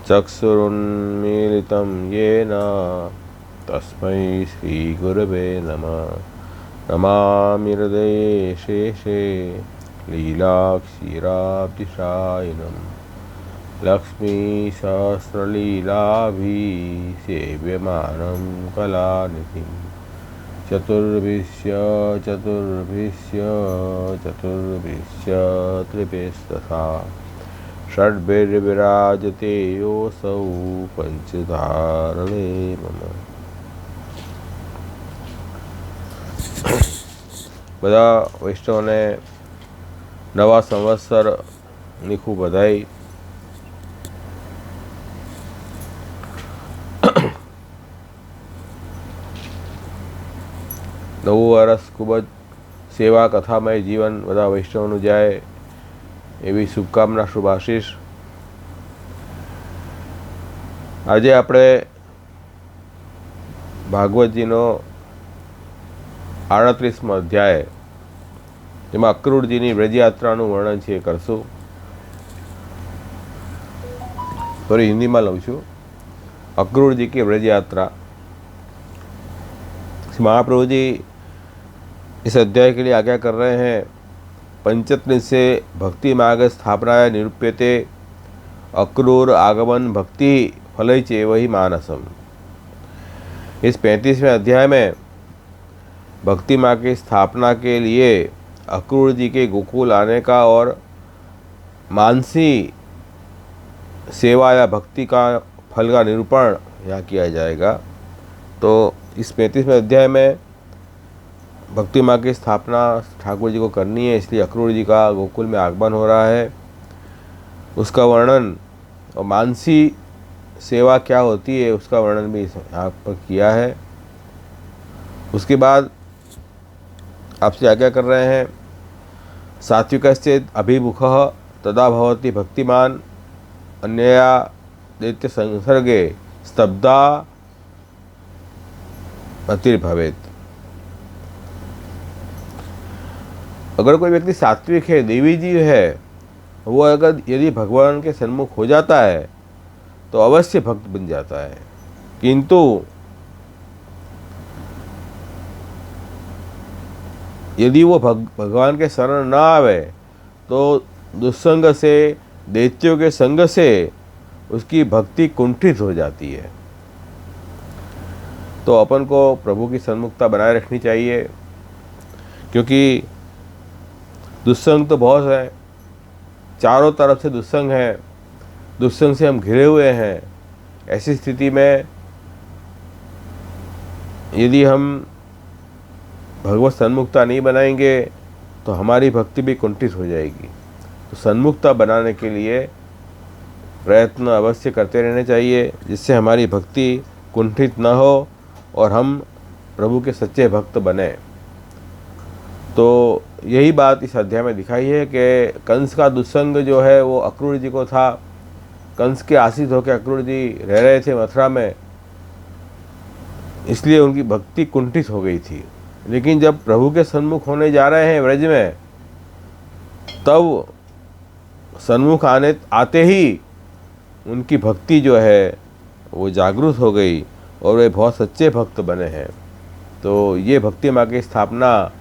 चक्षुरुन्मीलितं येन तस्मै श्रीगुरवे नमः। नमामि हृदये शेषे लीलाक्षीराब्धिशायिनं लक्ष्मीसहस्रलीलाभिसेव्यमानं कलानिधिं। चतुर्भिश्च त्रिभिस्तथा षड्भिर्विराजते योऽसौ पंचधारणे मम। બધા વૈષ્ણવને નવા સંવત્સરની ખૂબ બધાઈ। નવું વર્ષ ખૂબ જ સેવા કથામય જીવન બધા વૈષ્ણવનું જાય એવી શુભકામના, શુભાશીષ। આજે આપણે ભાગવતજીનો 38મો અધ્યાય, જેમાં અક્રૂરજીની વ્રજયાત્રાનું વર્ણન છે એ કરશું। થોડી હિન્દીમાં લઉં છું। अक्रूर जी की व्रज यात्रा। महाप्रभु जी इस अध्याय के लिए आज्ञा कर रहे हैं। पंचत्रि से भक्ति मार्ग स्थापनाय निरूप्यते अक्रूर आगमन भक्ति फलय चेव ही मानसम। इस 35वें अध्याय में भक्ति मार्ग की स्थापना के लिए अक्रूर जी के गोकुल आने का और मानसी सेवा या भक्ति का फल का निरूपण यहाँ किया जाएगा। तो इस 35वें अध्याय में भक्ति मार्ग की स्थापना ठाकुर जी को करनी है, इसलिए अक्रूर जी का गोकुल में आगमन हो रहा है, उसका वर्णन और मानसी सेवा क्या होती है उसका वर्णन भी यहाँ पर किया है। उसके बाद आपसे आज्ञा कर रहे हैं, सात्विकश्चेत् अभिमुखः तदा भवति भक्तिमान अन्यया दैत्य संसर्गे स्तब्धा अतिर्भवेत्। अगर कोई व्यक्ति सात्विक है, देवी जी है, वो अगर यदि भगवान के सन्मुख हो जाता है तो अवश्य भक्त बन जाता है। किंतु यदि वो भगवान के शरण न आवे तो दुस्संग से, दैत्यों के संग से उसकी भक्ति कुंठित हो जाती है। तो अपन को प्रभु की सन्मुखता बनाए रखनी चाहिए, क्योंकि दुस्संग तो बहुत है, चारों तरफ से दुस्संग है, दुस्संग से हम घिरे हुए हैं। ऐसी स्थिति में यदि हम भगवत सन्मुखता नहीं बनाएंगे तो हमारी भक्ति भी कुंठित हो जाएगी। तो सन्मुखता बनाने के लिए प्रयत्न अवश्य करते रहने चाहिए, जिससे हमारी भक्ति कुंठित न हो और हम प्रभु के सच्चे भक्त बने। तो यही बात इस अध्याय में दिखाई है कि कंस का दुस्संग जो है वो अक्रूर जी को था। कंस के आश्रित होकर अक्रूर जी रह रहे थे मथुरा में, इसलिए उनकी भक्ति कुंठित हो गई थी। लेकिन जब प्रभु के सन्मुख होने जा रहे हैं व्रज में, तब सन्मुख आते ही उनकी भक्ति जो है वो जागरूक हो गई और वे बहुत सच्चे भक्त बने हैं। तो ये भक्ति मार्ग की स्थापना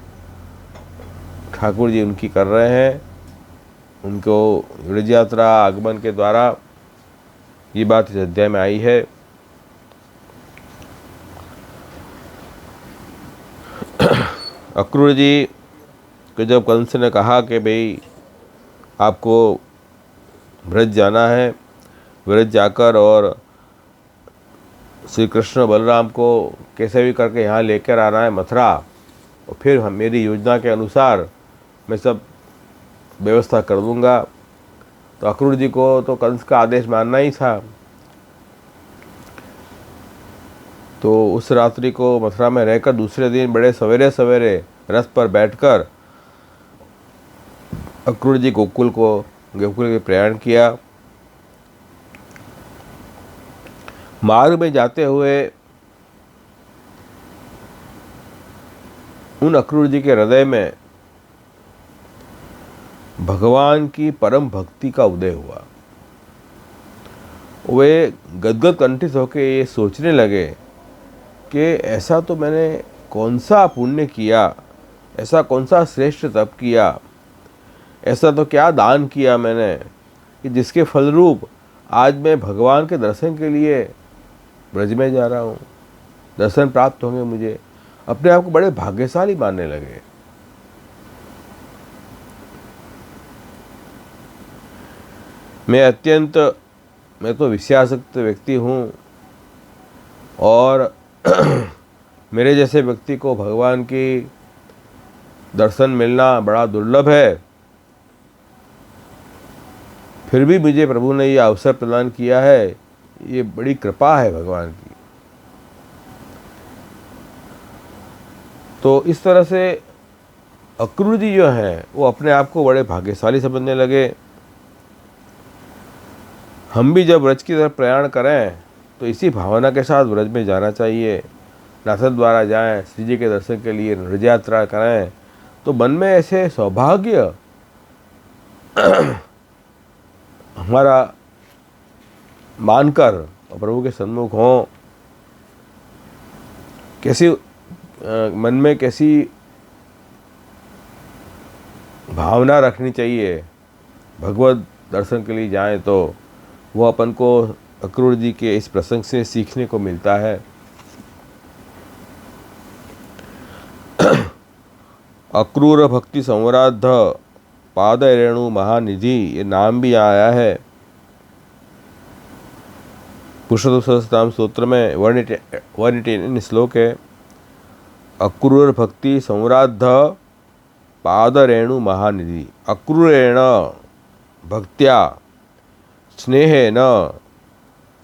ठाकुर जी उनकी कर रहे हैं। उनको व्रज यात्रा आगमन के द्वारा ये बात इस अध्याय में आई है। अक्रूर जी को जब कंस ने कहा कि भाई आपको व्रज जाना है, व्रज जाकर और श्री कृष्ण बलराम को कैसे भी करके यहाँ लेकर आना है मथुरा, और फिर हम मेरी योजना के अनुसार मैं सब व्यवस्था कर दूँगा। तो अक्रूर जी को तो कंस का आदेश मानना ही था। तो उस रात्रि को मथुरा में रहकर दूसरे दिन बड़े सवेरे सवेरे रथ पर बैठकर अक्रूर जी गोकुल के प्रयाण किया। मार्ग में जाते हुए उन अक्रूर जी के हृदय में भगवान की परम भक्ति का उदय हुआ वे गदगद कंठित होकर ये सोचने लगे कि ऐसा तो मैंने कौन सा पुण्य किया, ऐसा कौन सा श्रेष्ठ तप किया, ऐसा तो क्या दान किया मैंने कि जिसके फलरूप आज मैं भगवान के दर्शन के लिए ब्रज में जा रहा हूँ, दर्शन प्राप्त होंगे मुझे। अपने आप को बड़े भाग्यशाली मानने लगे। मैं तो विषयासक्त व्यक्ति हूँ और मेरे जैसे व्यक्ति को भगवान की दर्शन मिलना बड़ा दुर्लभ है, फिर भी मुझे प्रभु ने ये अवसर प्रदान किया है, ये बड़ी कृपा है भगवान की। तो इस तरह से अक्रूर जी जो हैं वो अपने आप को बड़े भाग्यशाली समझने लगे। हम भी जब व्रज की तरफ प्रयाण करें तो इसी भावना के साथ व्रज में जाना चाहिए। नाथद्वारा द्वारा जाएं, श्री जी के दर्शन के लिए व्रज यात्रा करें तो मन में ऐसे सौभाग्य हमारा मानकर और प्रभु के सन्मुख हों। कैसी मन में कैसी भावना रखनी चाहिए, भगवत दर्शन के लिए जाएं तो वो अपन को अक्रूर जी के इस प्रसंग से सीखने को मिलता है। अक्रूर भक्ति संवराध पाद रेणु महानिधि, ये नाम भी आया है। पुरुषोत्तम सहस्त्रनाम स्तोत्र में 118 श्लोक है। अक्रूर भक्ति संवराध पाद रेणु महानिधि। अक्रूरेण भक्त्या स्नेहेन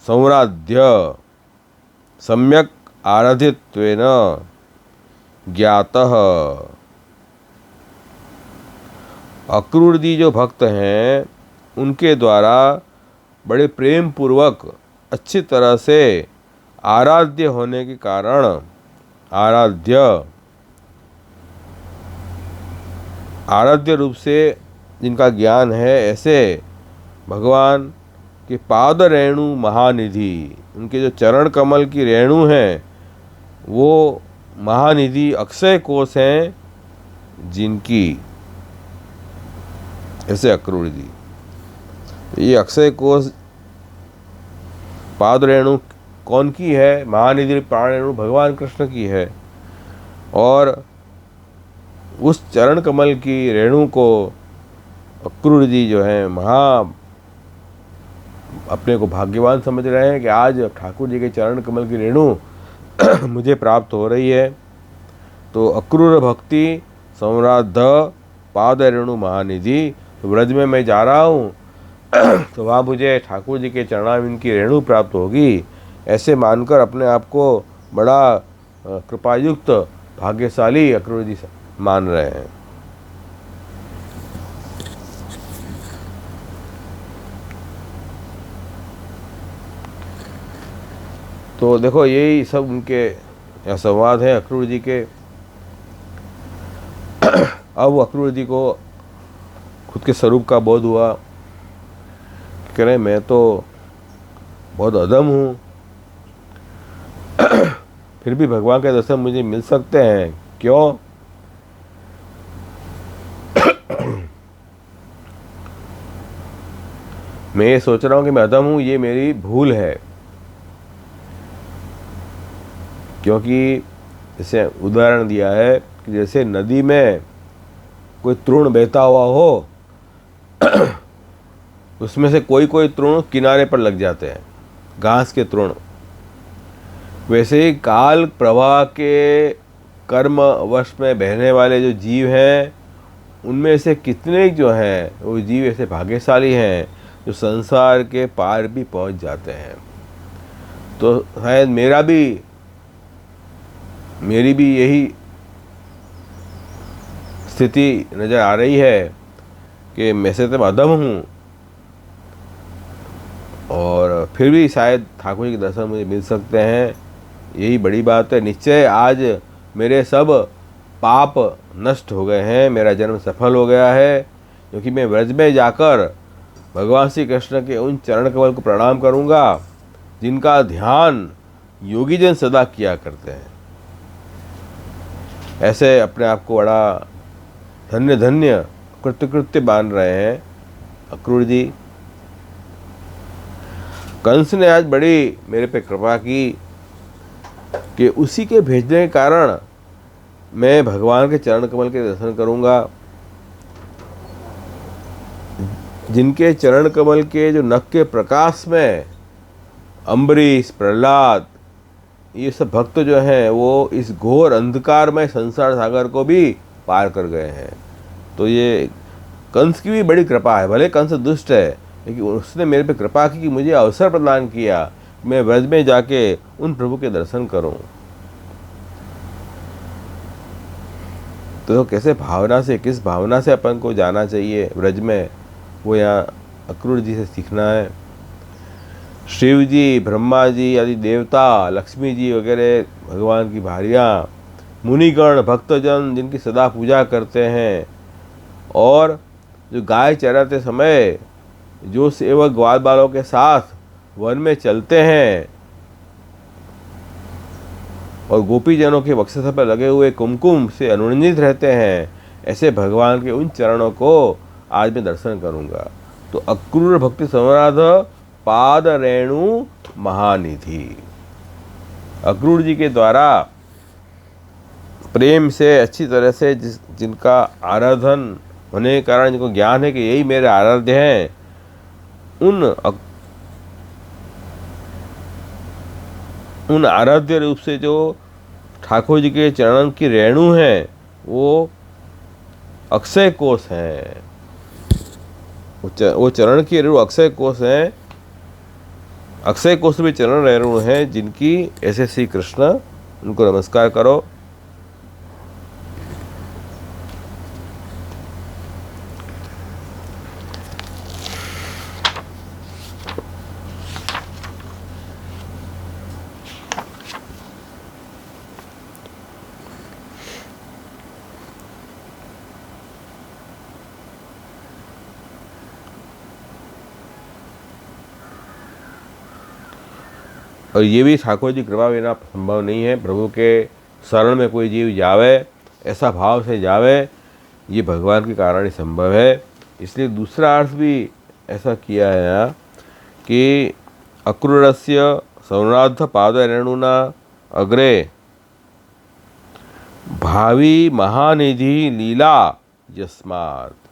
संवराध्य सम्यक आराधित्वेन ज्ञातः। अक्रूर जी जो भक्त हैं उनके द्वारा बड़े प्रेम पूर्वक अच्छी तरह से आराध्य होने के कारण, आराध्य रूप से जिनका ज्ञान है, ऐसे भगवान के पाद रेणु महानिधि, उनके जो चरण कमल की रेणु हैं वो महानिधि अक्षय कोश हैं जिनकी, ऐसे अक्रूर जी। ये अक्षय कोश पाद रेणु कौन की है? महानिधि प्राण रेणु भगवान कृष्ण की है। और उस चरण कमल की रेणु को अक्रूर जी जो हैं अपने को भाग्यवान समझ रहे हैं कि आज ठाकुर जी के चरण कमल की रेणु मुझे प्राप्त हो रही है। तो अक्रूर भक्ति संवराध पाद रेणु महानिधि, तो व्रज में मैं जा रहा हूँ तो वहाँ मुझे ठाकुर जी के चरणारविंद की रेणु प्राप्त होगी, ऐसे मानकर अपने आप को बड़ा कृपायुक्त भाग्यशाली अक्रूर जी मान रहे हैं। तो देखो यही सब उनके संवाद हैं अक्रूर जी के। अब अक्रूर जी को खुद के स्वरूप का बोध हुआ, कह रहे मैं तो बहुत अधम हूँ, फिर भी भगवान के दर्शन मुझे मिल सकते हैं, क्यों? मैं ये सोच रहा हूँ कि मैं अधम हूँ, ये मेरी भूल है। क्योंकि जैसे उदाहरण दिया है कि जैसे नदी में कोई तृण बहता हुआ हो उसमें से कोई तृण किनारे पर लग जाते हैं, घास के तृण। वैसे ही काल प्रवाह के कर्म वश में बहने वाले जो जीव हैं उनमें से कितने जो हैं वो जीव ऐसे भाग्यशाली हैं जो संसार के पार भी पहुंच जाते हैं। तो शायद मेरी भी यही स्थिति नज़र आ रही है कि मैं से तो अधम हूँ और फिर भी शायद ठाकुर जी के दर्शन मुझे मिल सकते हैं। यही बड़ी बात है। निश्चय आज मेरे सब पाप नष्ट हो गए हैं, मेरा जन्म सफल हो गया है, क्योंकि मैं व्रज में जाकर भगवान श्री कृष्ण के उन चरण कमल को प्रणाम करूंगा जिनका ध्यान योगी जन सदा किया करते हैं। ऐसे अपने आप को बड़ा धन्य धन्य कृतकृत्य मान रहे हैं अक्रूर जी। कंस ने आज बड़ी मेरे पे कृपा की कि उसी के भेजने के कारण मैं भगवान के चरण कमल के दर्शन करूंगा। जिनके चरण कमल के जो नख के प्रकाश में अम्बरीश, प्रहलाद, ये सब भक्त जो हैं वो इस घोर अंधकार में संसार सागर को भी पार कर गए हैं। तो ये कंस की भी बड़ी कृपा है। भले कंस दुष्ट है, लेकिन उसने मेरे पे कृपा की कि मुझे अवसर प्रदान किया मैं व्रज में जाके उन प्रभु के दर्शन करूं। तो कैसे भावना से, किस भावना से अपन को जाना चाहिए व्रज में, वो यहाँ अक्रूर जी से सीखना है। शिव जी, ब्रह्मा जी आदि देवता, लक्ष्मी जी वगैरह भगवान की भारियाँ, मुनिगण, भक्तजन जिनकी सदा पूजा करते हैं, और जो गाय चराते समय जो सेवक ग्वाल बालों के साथ वन में चलते हैं और गोपीजनों के वक्षस्थल पर लगे हुए कुमकुम से अनुरंजित रहते हैं, ऐसे भगवान के उन चरणों को आज मैं दर्शन करूंगा। तो अक्रूर भक्ति संवराध पाद रेणु महानिधि, अक्रूर जी के द्वारा प्रेम से अच्छी तरह से जिनका आराधन होने के कारण जिनको ज्ञान है कि यही मेरे आराध्य हैं, उन आराध्य रूप से जो ठाकुर जी के चरण की रेणु हैं वो अक्षय कोष हैं। वो चरण की रेणु अक्षय कोष हैं। अक्षय कोष भी चरण रेणु हैं जिनकी ऐसे श्री कृष्ण, उनको नमस्कार करो। और ये भी ठाकुर जी कृपा बिना संभव नहीं है। प्रभु के शरण में कोई जीव जावे, ऐसा भाव से जावे, ये भगवान के कारण ही संभव है। इसलिए दूसरा अर्थ भी ऐसा किया है यहाँ कि अक्रूरस्य संराध पाद रेणुना अग्रे भावी महानिधि लीला यस्मात्।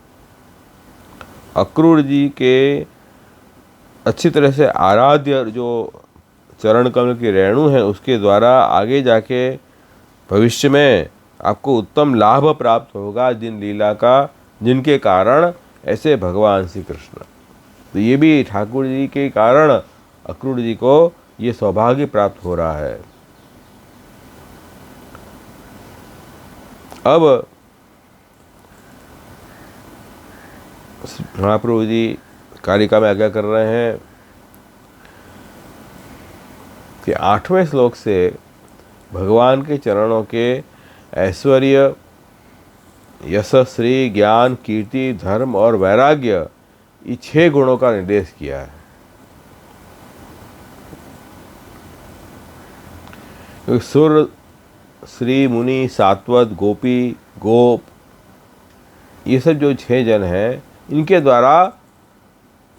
अक्रूर जी के अच्छी तरह से आराध्य जो चरण कमल की रेणु है उसके द्वारा आगे जाके भविष्य में आपको उत्तम लाभ प्राप्त होगा जिन लीला का, जिनके कारण ऐसे भगवान श्री कृष्ण। तो ये भी ठाकुर जी के कारण अक्रूर जी को ये सौभाग्य प्राप्त हो रहा है। अब महाप्रभु जी कारिका में आज्ञा कर रहे हैं कि 8वें श्लोक से भगवान के चरणों के ऐश्वर्य, यश, श्री, ज्ञान, कीर्ति, धर्म और वैराग्य, ये 6 गुणों का निर्देश किया है। सुर, श्री, मुनि, सात्वत, गोपी, गोप, ये सब जो 6 जन हैं इनके द्वारा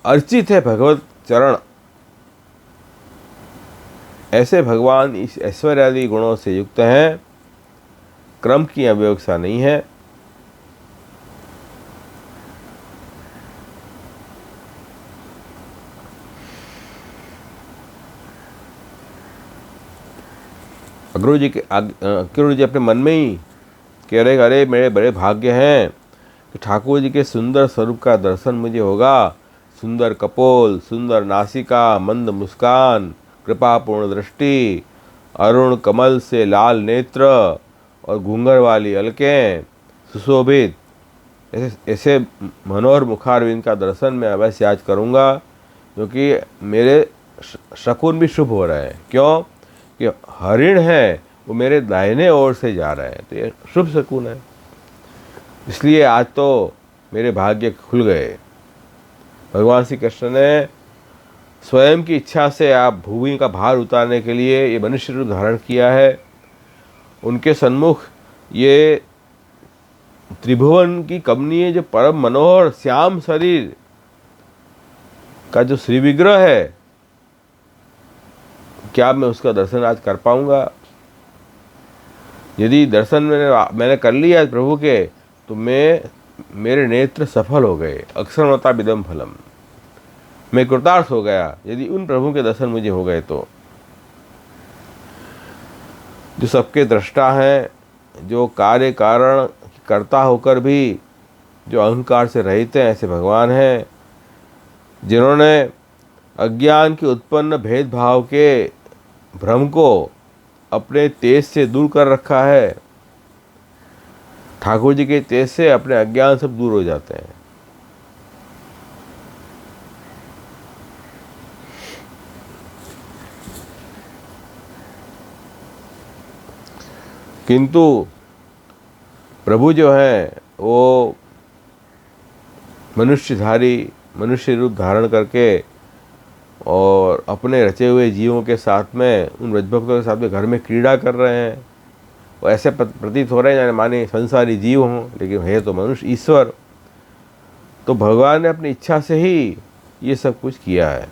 अर्चित है भगवत चरण। ऐसे भगवान इस ऐश्वर्यादि गुणों से युक्त हैं, क्रम की अव्यवस्था नहीं है। अक्रूर जी अपने मन में ही कह रहे, अरे मेरे बड़े भाग्य हैं कि ठाकुर जी के सुंदर स्वरूप का दर्शन मुझे होगा। सुंदर कपोल, सुंदर नासिका, मंद मुस्कान, कृपापूर्ण दृष्टि, अरुण कमल से लाल नेत्र और घूंघर वाली अलकें, सुशोभित ऐसे मनोहर मुखारविंद का दर्शन मैं अवश्य आज करूँगा, क्योंकि मेरे शकुन भी शुभ हो रहे हैं। क्यों कि हरिण है वो मेरे दाहिने ओर से जा रहे हैं, तो ये शुभ शकुन है। इसलिए आज तो मेरे भाग्य खुल गए। भगवान श्री कृष्ण ने स्वयं की इच्छा से आप भूमि का भार उतारने के लिए ये मनुष्य रूप धारण किया है। उनके सन्मुख ये त्रिभुवन की कमनीय जो परम मनोहर श्याम शरीर का जो श्री विग्रह है, क्या मैं उसका दर्शन आज कर पाऊंगा? यदि दर्शन मैंने कर लिया आज प्रभु के, तो मेरे नेत्र सफल हो गए। अक्षरमता विदम फलम, मैं कृतार्थ हो गया यदि उन प्रभु के दर्शन मुझे हो गए तो। जो सबके दृष्टा हैं, जो कार्य कारण कर्ता होकर भी जो अहंकार से रहित हैं, ऐसे भगवान हैं जिन्होंने अज्ञान के उत्पन्न भेदभाव के भ्रम को अपने तेज से दूर कर रखा है। ठाकुर जी के तेज से अपने अज्ञान सब दूर हो जाते हैं। किंतु प्रभु जो हैं वो मनुष्य रूप धारण करके और अपने रचे हुए जीवों के साथ में, उन ब्रजभक्तों के साथ में घर में क्रीड़ा कर रहे हैं। वो ऐसे प्रतीत हो रहे हैं जाने माने संसारी जीव हों, लेकिन है तो मनुष्य ईश्वर। तो भगवान ने अपनी इच्छा से ही ये सब कुछ किया है।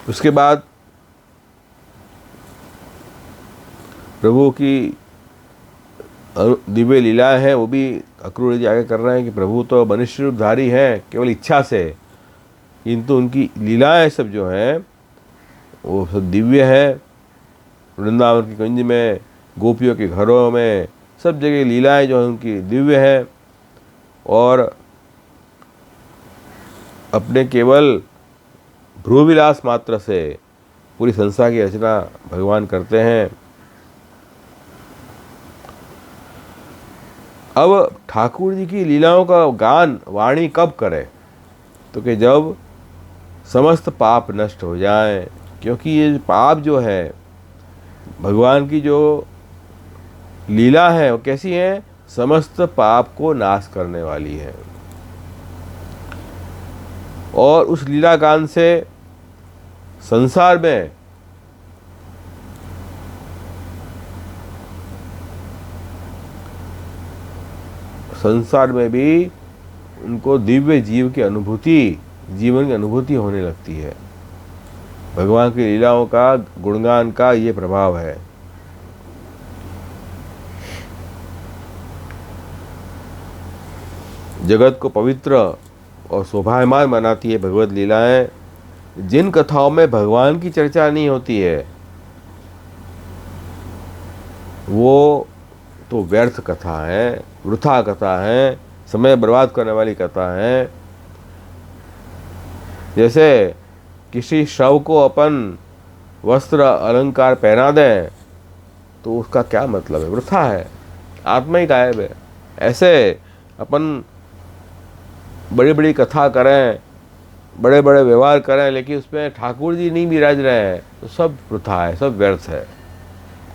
उसके बाद प्रभु की दिव्य लीलाएं हैं, वो भी अक्रूर जी आगे कर रहे हैं कि प्रभु तो मनुष्य रूपधारी हैं केवल इच्छा से, किंतु उनकी लीलाएं सब जो हैं वो सब दिव्य है। वृंदावन की कुंज में, गोपियों के घरों में, सब जगह लीलाएं जो हैं उनकी दिव्य हैं। और अपने केवल भ्रूविलास मात्र से पूरी संसार की रचना भगवान करते हैं। अब ठाकुर जी की लीलाओं का गान वाणी कब करे? तो कि जब समस्त पाप नष्ट हो जाएं, क्योंकि ये पाप जो है, भगवान की जो लीला है वो कैसी है? समस्त पाप को नाश करने वाली है। और उस लीला गान से संसार में भी उनको दिव्य जीवन की अनुभूति होने लगती है। भगवान की लीलाओं का, गुणगान का ये प्रभाव है। जगत को पवित्र और शोभायमान बनाती है भगवत लीलाएं। जिन कथाओं में भगवान की चर्चा नहीं होती है वो तो व्यर्थ कथा है, वृथा कथा है, समय बर्बाद करने वाली कथा है। जैसे किसी शव को अपन वस्त्र अलंकार पहना दें तो उसका क्या मतलब है? वृथा है, आत्मा ही गायब है। ऐसे अपन बड़ी बड़ी कथा करें, बड़े बड़े व्यवहार करें, लेकिन उसमें ठाकुर जी नहीं विराज रहे हैं तो सब वृथा है, सब व्यर्थ है।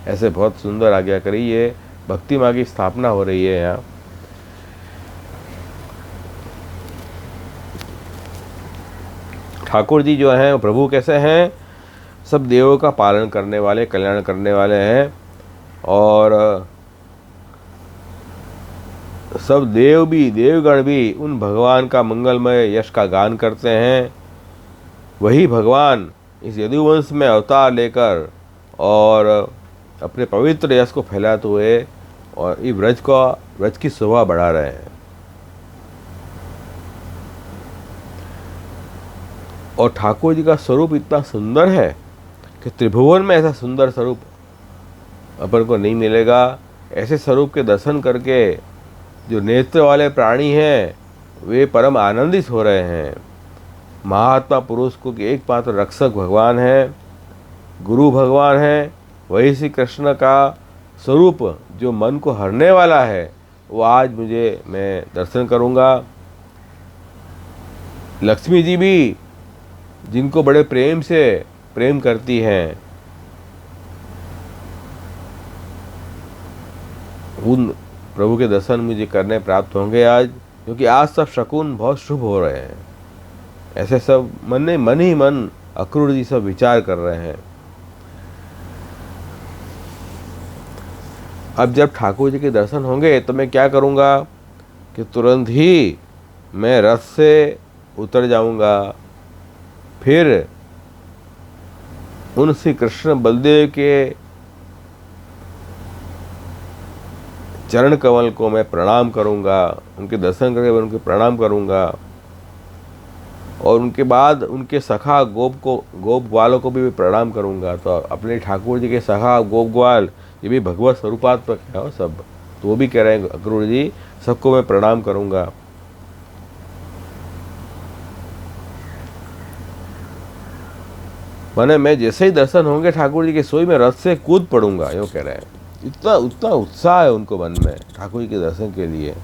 ऐसे बहुत सुंदर आज्ञा करी। ये भक्ति माँ की स्थापना हो रही है यहाँ। ठाकुर जी जो हैं प्रभु कैसे हैं? सब देवों का पालन करने वाले, कल्याण करने वाले हैं। और सब देवगण भी उन भगवान का मंगलमय यश का गान करते हैं। वही भगवान इस यदुवंश में अवतार लेकर और अपने पवित्र यश को फैलाते हुए और ये व्रज की शोभा बढ़ा रहे हैं। और ठाकुर जी का स्वरूप इतना सुंदर है कि त्रिभुवन में ऐसा सुंदर स्वरूप अपन को नहीं मिलेगा। ऐसे स्वरूप के दर्शन करके जो नेत्र वाले प्राणी हैं वे परम आनंदित हो रहे हैं। महात्मा पुरुष को एकमात्र रक्षक भगवान है, गुरु भगवान है। वही श्री कृष्ण का स्वरूप जो मन को हरने वाला है, वो आज मैं दर्शन करूँगा। लक्ष्मी जी भी जिनको बड़े प्रेम से प्रेम करती हैं, उन प्रभु के दर्शन मुझे करने प्राप्त होंगे आज, क्योंकि आज सब शकुन बहुत शुभ हो रहे हैं। ऐसे सब मन ही मन अक्रूर जी सब विचार कर रहे हैं। अब जब ठाकुर जी के दर्शन होंगे तो मैं क्या करूँगा कि तुरंत ही मैं रथ से उतर जाऊँगा, फिर उन श्री कृष्ण बलदेव के चरण कमल को मैं प्रणाम करूँगा, उनके दर्शन करके मैं उनके प्रणाम करूँगा, और उनके बाद उनके सखा गोप ग्वालों को भी प्रणाम करूँगा। तो अपने ठाकुर जी के सखा गोप ग्वाल ये भी भगवत स्वरूपात्मक है सब, तो वो भी कह रहे हैं अक्रूर जी सबको मैं प्रणाम करूँगा। मैं जैसे ही दर्शन होंगे ठाकुर जी के सोई में रथ से कूद पड़ूंगा, यूँ कह रहे हैं। इतना उत्साह है उनको मन में ठाकुर जी के दर्शन के लिए।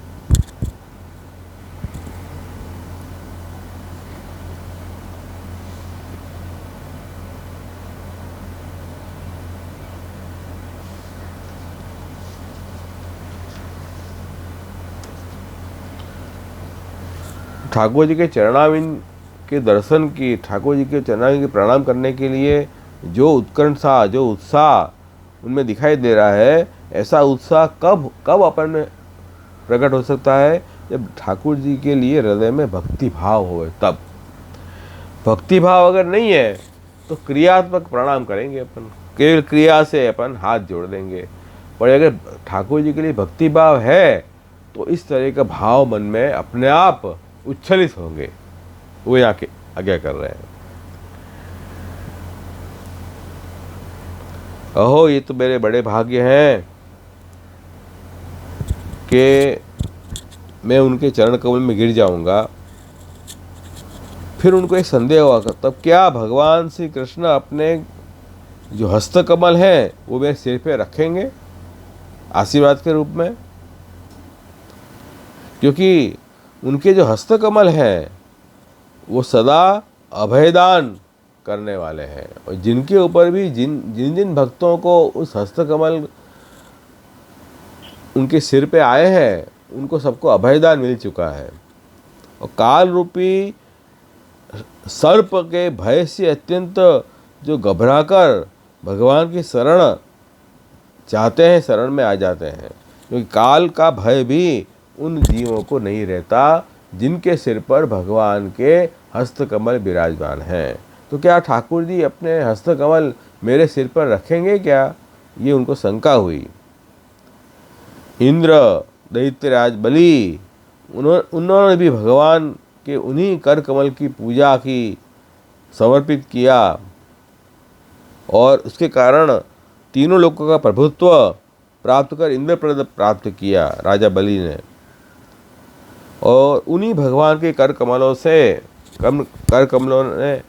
ठाकुर जी के चरणाविंद के दर्शन की, ठाकुर जी के चरणाविंद के प्रणाम करने के लिए जो उत्कंठा, जो उत्साह उनमें दिखाई दे रहा है, ऐसा उत्साह कब अपन में प्रकट हो सकता है? जब ठाकुर जी के लिए हृदय में भक्ति भाव हो। तब भक्ति भाव अगर नहीं है तो क्रियात्मक प्रणाम करेंगे अपन, केवल क्रिया से अपन हाथ जोड़ देंगे। पर अगर ठाकुर जी के लिए भक्ति भाव है तो इस तरह का भाव मन में अपने आप उच्छलित होंगे। वो यहाँ के आज्ञा कर रहे हैं। अहो ये तो मेरे बड़े भाग्य हैं कि मैं उनके चरण कमल में गिर जाऊंगा। फिर उनको एक संदेह हुआ, तब क्या भगवान श्री कृष्ण अपने जो हस्त कमल है वो मेरे सिर पे रखेंगे आशीर्वाद के रूप में? क्योंकि उनके जो हस्त कमल है वो सदा अभयदान करने वाले हैं, और जिनके ऊपर भी जिन भक्तों को उस हस्त कमल उनके सिर पे आए हैं उनको सबको अभयदान मिल चुका है। और काल रूपी सर्प के भय से अत्यंत जो घबराकर भगवान की शरण चाहते हैं, शरण में आ जाते हैं, क्योंकि काल का भय भी उन जीवों को नहीं रहता जिनके सिर पर भगवान के हस्तकमल विराजमान हैं। तो क्या ठाकुर जी अपने हस्तकमल मेरे सिर पर रखेंगे क्या? ये उनको शंका हुई। इंद्र, दैत्यराज बलि, उन्होंने भी भगवान के उन्हीं कर कमल की पूजा की, समर्पित किया, और उसके कारण तीनों लोगों का प्रभुत्व प्राप्त कर इंद्रप्रद प्राप्त किया राजा बलि ने। और उन्हीं भगवान के कर कमलों ने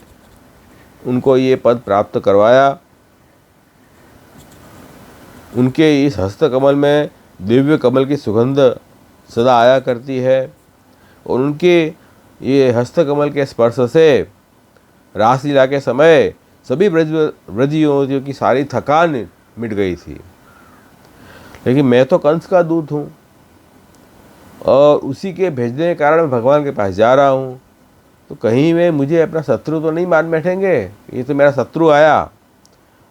उनको ये पद प्राप्त करवाया। उनके इस हस्त कमल में दिव्य कमल की सुगंध सदा आया करती है, और उनके ये हस्त कमल के स्पर्श से रासलीला के समय सभी ब्रजयुवतियों की सारी थकान मिट गई थी। लेकिन मैं तो कंस का दूत हूँ, और उसी के भेजने के कारण मैं भगवान के पास जा रहा हूँ, तो कहीं में मुझे अपना शत्रु तो नहीं मान बैठेंगे? ये तो मेरा शत्रु आया,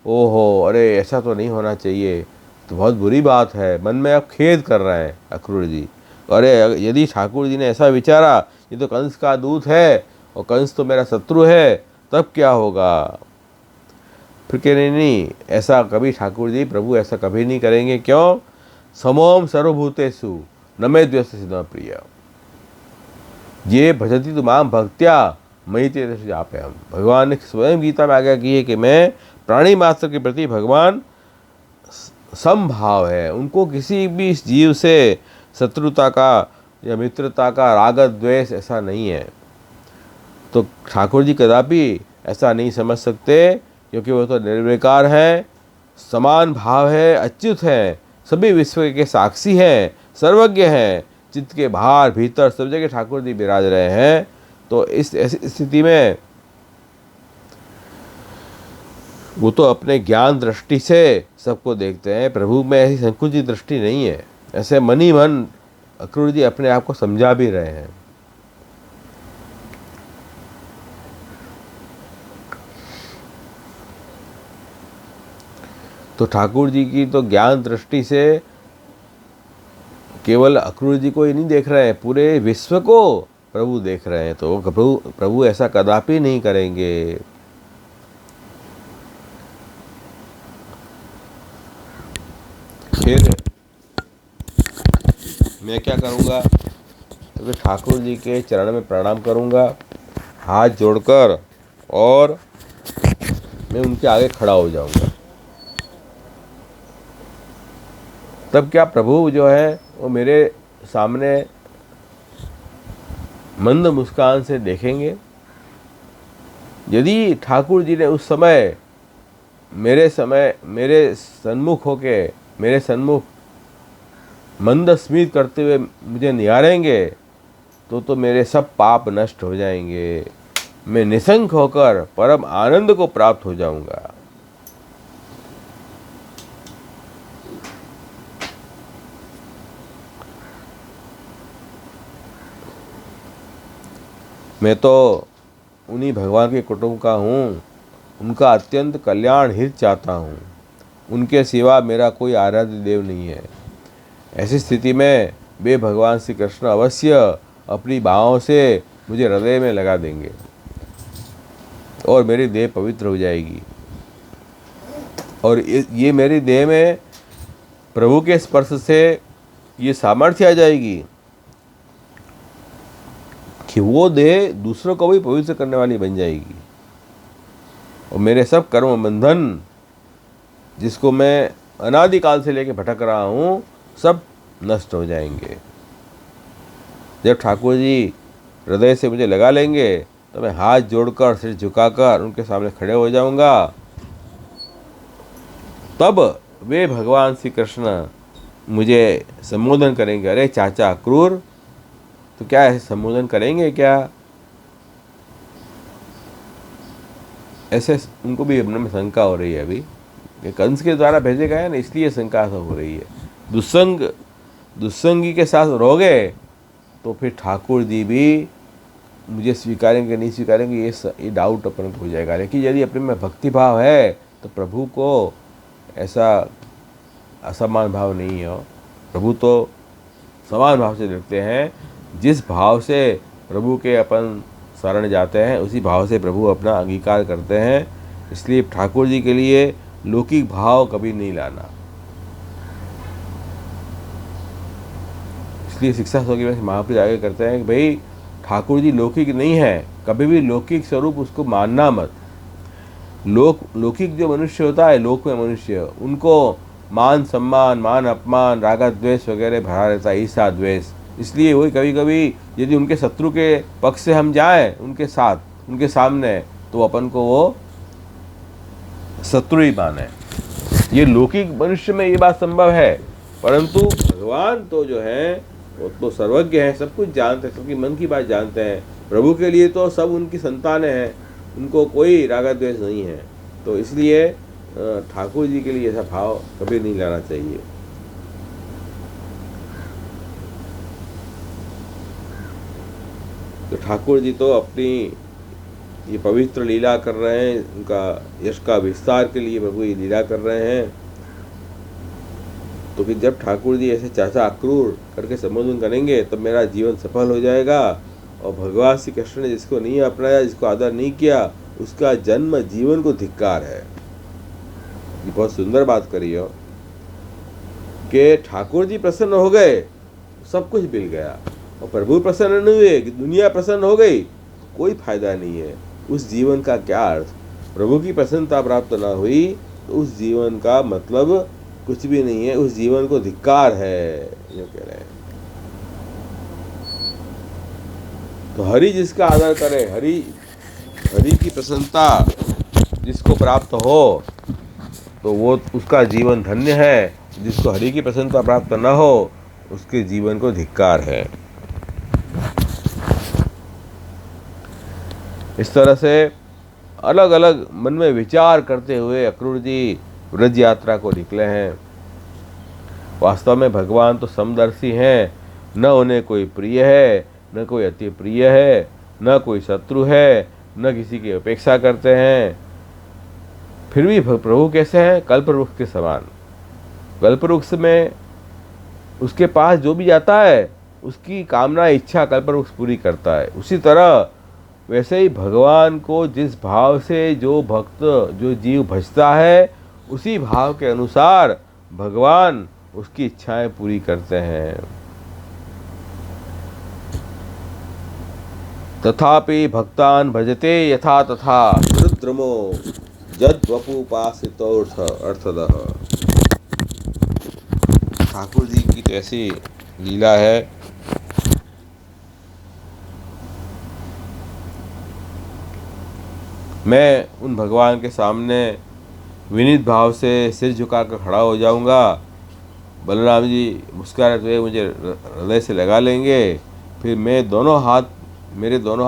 ओहो, अरे ऐसा तो नहीं होना चाहिए, तो बहुत बुरी बात है। मन में अब खेद कर रहे हैं अक्रूर जी। अरे यदि ठाकुर जी ने ऐसा विचारा ये तो कंस का दूत है और कंस तो मेरा शत्रु है, तब क्या होगा? फिर कह नहीं, ऐसा कभी ठाकुर जी प्रभु ऐसा कभी नहीं करेंगे। क्यों? समोम सर्वभूतेषु न मे द्वेषति न प्रिय, ये भजती तो माम भक्त्या मयि ते जाप्यहम्। भगवान ने स्वयं गीता में आज्ञा की है कि मैं प्राणी मात्र के प्रति भगवान समभाव है, उनको किसी भी इस जीव से शत्रुता का या मित्रता का राग द्वेष ऐसा नहीं है। तो ठाकुर जी कदापि ऐसा नहीं समझ सकते, क्योंकि वो तो निर्विकार हैं, समान भाव है, अच्युत हैं, सभी विश्व के साक्षी हैं, सर्वज्ञ हैं, चित्त के बाहर भीतर सब जगह ठाकुर जी विराज रहे हैं। तो इस ऐसी स्थिति में वो तो अपने ज्ञान दृष्टि से सबको देखते हैं। प्रभु में ऐसी संकुचित दृष्टि नहीं है। ऐसे मन ही मन अक्रूर जी अपने आप को समझा भी रहे हैं। तो ठाकुर जी की तो ज्ञान दृष्टि से केवल अक्रूर जी को ही नहीं देख रहे हैं, पूरे विश्व को प्रभु देख रहे हैं। तो प्रभु ऐसा कदापि नहीं करेंगे। फिर मैं क्या करूँगा? तो फिर ठाकुर जी के चरण में प्रणाम करूँगा हाथ जोड़कर, और मैं उनके आगे खड़ा हो जाऊँगा। तब क्या प्रभु जो है वो मेरे सामने मंद मुस्कान से देखेंगे। यदि ठाकुर जी ने उस समय मेरे सन्मुख मंद स्मित करते हुए मुझे निहारेंगे, तो मेरे सब पाप नष्ट हो जाएंगे। मैं निसंक होकर परम आनंद को प्राप्त हो जाऊंगा। मैं तो उन्हीं भगवान के कुटुंब का हूँ, उनका अत्यंत कल्याण हित चाहता हूँ। उनके सिवा मेरा कोई आराध्य देव नहीं है। ऐसी स्थिति में वे भगवान श्री कृष्ण अवश्य अपनी बाहों से मुझे हृदय में लगा देंगे और मेरी देह पवित्र हो जाएगी। और ये मेरी देह में प्रभु के स्पर्श से ये सामर्थ्य आ जाएगी कि वो देह दूसरों को भी पवित्र करने वाली बन जाएगी। और मेरे सब कर्म बंधन, जिसको मैं अनादिकाल से लेकर भटक रहा हूँ, सब नष्ट हो जाएंगे। जब ठाकुर जी हृदय से मुझे लगा लेंगे तो मैं हाथ जोड़कर सिर झुकाकर उनके सामने खड़े हो जाऊंगा। तब वे भगवान श्री कृष्ण मुझे संबोधन करेंगे, अरे चाचा अक्रूर। तो क्या ऐसे संबोधन करेंगे क्या? ऐसे उनको भी अपने में शंका हो रही है अभी, कि कंस के द्वारा भेजे गए हैं ना, इसलिए शंका हो रही है। दुस्संगी के साथ रहोगे तो फिर ठाकुर जी भी मुझे स्वीकारेंगे नहीं स्वीकारेंगे, ये डाउट अपन को हो जाएगा। लेकिन यदि अपने में भक्ति भाव है तो प्रभु को ऐसा असमान भाव नहीं है। प्रभु तो समान भाव से देखते हैं। जिस भाव से प्रभु के अपन शरण जाते हैं, उसी भाव से प्रभु अपना अंगीकार करते हैं। इसलिए ठाकुर जी के लिए लौकिक भाव कभी नहीं लाना। इसलिए शिक्षा सोगी में महापुरुष आगे करते हैं कि भाई ठाकुर जी लौकिक नहीं है, कभी भी लौकिक स्वरूप उसको मानना मत। लौकिक जो मनुष्य होता है, लोक में मनुष्य, उनको मान सम्मान, मान अपमान, राग द्वेष वगैरह भरा रहता है, ईर्ष्या द्वेष। इसलिए वही कभी कभी यदि उनके शत्रु के पक्ष से हम जाएं उनके साथ, उनके सामने, तो अपन को वो शत्रु ही माने। ये लौकिक मनुष्य में ये बात संभव है, परंतु भगवान तो जो है वो तो सर्वज्ञ है, सब कुछ जानते हैं, सबकी मन की बात जानते हैं। प्रभु के लिए तो सब उनकी संतानें हैं, उनको कोई राग द्वेष नहीं है। तो इसलिए ठाकुर जी के लिए ऐसा भाव कभी नहीं लाना चाहिए। तो ठाकुर जी तो अपनी ये पवित्र लीला कर रहे हैं, उनका यश का विस्तार के लिए प्रभु ये लीला कर रहे हैं। तो फिर जब ठाकुर जी ऐसे चाचा अक्रूर करके संबोधन करेंगे तब मेरा जीवन सफल हो जाएगा। और भगवान श्री कृष्ण ने जिसको नहीं अपनाया, जिसको आदर नहीं किया, उसका जन्म जीवन को धिक्कार है। ये बहुत सुंदर बात करी हो कि ठाकुर जी प्रसन्न हो गए, सब कुछ मिल गया, और प्रभु प्रसन्न नहीं हुए, दुनिया प्रसन्न हो गई, कोई फायदा नहीं है। उस जीवन का क्या अर्थ? प्रभु की प्रसन्नता प्राप्त ना हुई तो उस जीवन का मतलब कुछ भी नहीं है, उस जीवन को धिक्कार है, ये कह रहे हैं। तो हरि जिसका आदर करे, हरि की प्रसन्नता जिसको प्राप्त हो, तो वो उसका जीवन धन्य है। जिसको हरि की प्रसन्नता प्राप्त न हो, उसके जीवन को धिक्कार है। इस तरह से अलग अलग मन में विचार करते हुए अक्रूर जी व्रज यात्रा को निकले हैं। वास्तव में भगवान तो समदर्शी हैं, न उन्हें कोई प्रिय है, न कोई अति प्रिय है, न कोई शत्रु है, न किसी की अपेक्षा करते हैं। फिर भी प्रभु कैसे हैं? कल्पवृक्ष के समान। कल्पवृक्ष में उसके पास जो भी जाता है उसकी कामना इच्छा कल्पवृक्ष पूरी करता है। उसी तरह वैसे ही भगवान को जिस भाव से जो भक्त जो जीव भजता है उसी भाव के अनुसार भगवान उसकी इच्छाएं पूरी करते हैं। तथापि भक्तान भजते यथा तथा रुद्रमो जद्वपुपासितोऽर्थदः। ठाकुर जी की तो ऐसी लीला है। मैं उन भगवान के सामने विनीत भाव से सिर झुकाकर खड़ा हो जाऊंगा। बलराम जी मुस्कुराते हुए मुझे हृदय से लगा लेंगे। फिर मेरे दोनों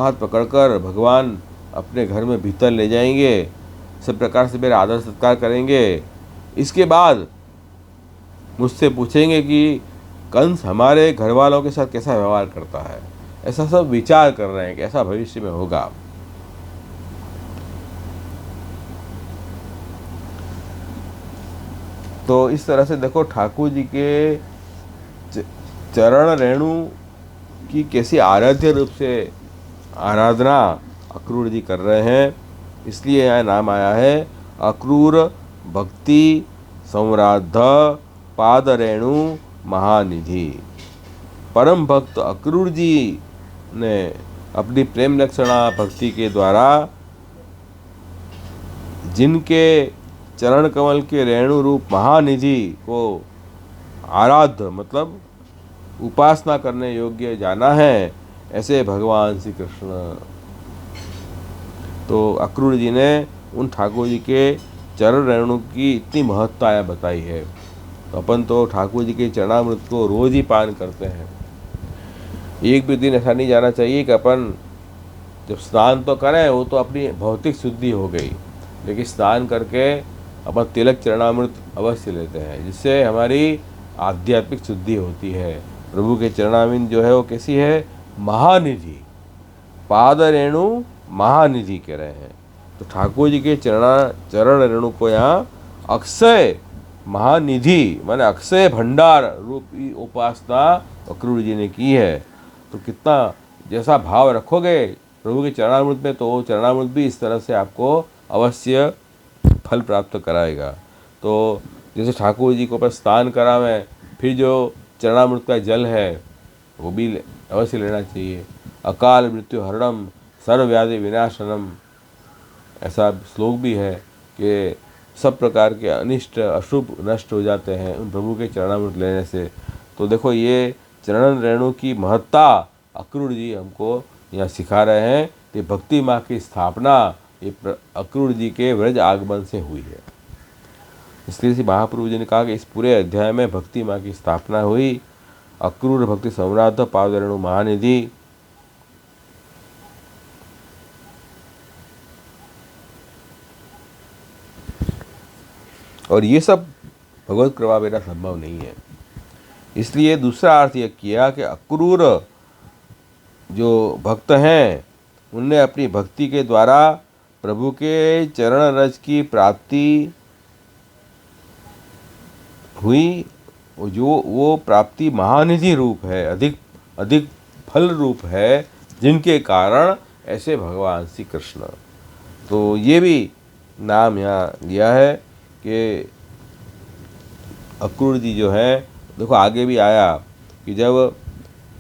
हाथ पकड़कर भगवान अपने घर में भीतर ले जाएंगे। सब प्रकार से मेरा आदर सत्कार करेंगे। इसके बाद मुझसे पूछेंगे कि कंस हमारे घर वालों के साथ कैसा व्यवहार करता है। ऐसा सब विचार कर रहे हैं कि ऐसा भविष्य में होगा। तो इस तरह से देखो ठाकुर जी के चरण रेणु की कैसी आराध्य रूप से आराधना अक्रूर जी कर रहे हैं। इसलिए यह नाम आया है अक्रूर भक्ति संराध पाद रेणु महानिधि। परम भक्त अक्रूर जी ने अपनी प्रेम लक्षणा भक्ति के द्वारा जिनके चरण कमल के रेणु रूप महानिधि को आराध्य मतलब उपासना करने योग्य जाना है, ऐसे भगवान श्री कृष्ण। तो अक्रूर जी ने उन ठाकुर जी के चरण रेणु की इतनी महत्ता बताई है। तो अपन तो ठाकुर जी के चरणामृत को रोज ही पान करते हैं। एक भी दिन ऐसा नहीं जाना चाहिए कि अपन जब स्नान तो करें, वो तो अपनी भौतिक शुद्धि हो गई, लेकिन स्नान करके अपन तिलक चरणामृत अवश्य लेते हैं, जिससे हमारी आध्यात्मिक शुद्धि होती है। प्रभु के चरणामृत जो है वो कैसी है? महानिधि, पाद रेणु महानिधि कह रहे हैं। तो ठाकुर जी के चरण रेणु को यहाँ अक्षय महानिधि माने अक्षय भंडार रूपी उपासना अक्रूर जी ने की है। तो कितना जैसा भाव रखोगे प्रभु के चरणामृत में, तो चरणामृत भी इस तरह से आपको अवश्य फल प्राप्त कराएगा। तो जैसे ठाकुर जी को पर स्नान करावें, फिर जो चरणामृत का जल है वो भी अवश्य लेना चाहिए। अकाल मृत्यु हरणम सर्वव्याधि विनाशनम, ऐसा श्लोक भी है कि सब प्रकार के अनिष्ट अशुभ नष्ट हो जाते हैं उन प्रभु के चरणामृत लेने से। तो देखो ये चरण रेणु की महत्ता अक्रूर जी हमको यहाँ सिखा रहे हैं कि भक्ति माँ की स्थापना ये अक्रूर जी के व्रज आगमन से हुई है। इसलिए महाप्रभु जी ने कहा कि इस पूरे अध्याय में भक्ति माँ की स्थापना हुई। अक्रूर भक्ति सम्राट पाद रेणु महानिधि। और ये सब भगवत कृपा बिना संभव नहीं है। इसलिए दूसरा अर्थ यह किया कि अक्रूर जो भक्त हैं उनने अपनी भक्ति के द्वारा प्रभु के चरण रज की प्राप्ति हुई, जो वो प्राप्ति महानिधि रूप है, अधिक फल रूप है, जिनके कारण ऐसे भगवान श्री कृष्ण। तो ये भी नाम यहाँ लिया है कि अक्रूर जी जो है, देखो आगे भी आया कि जब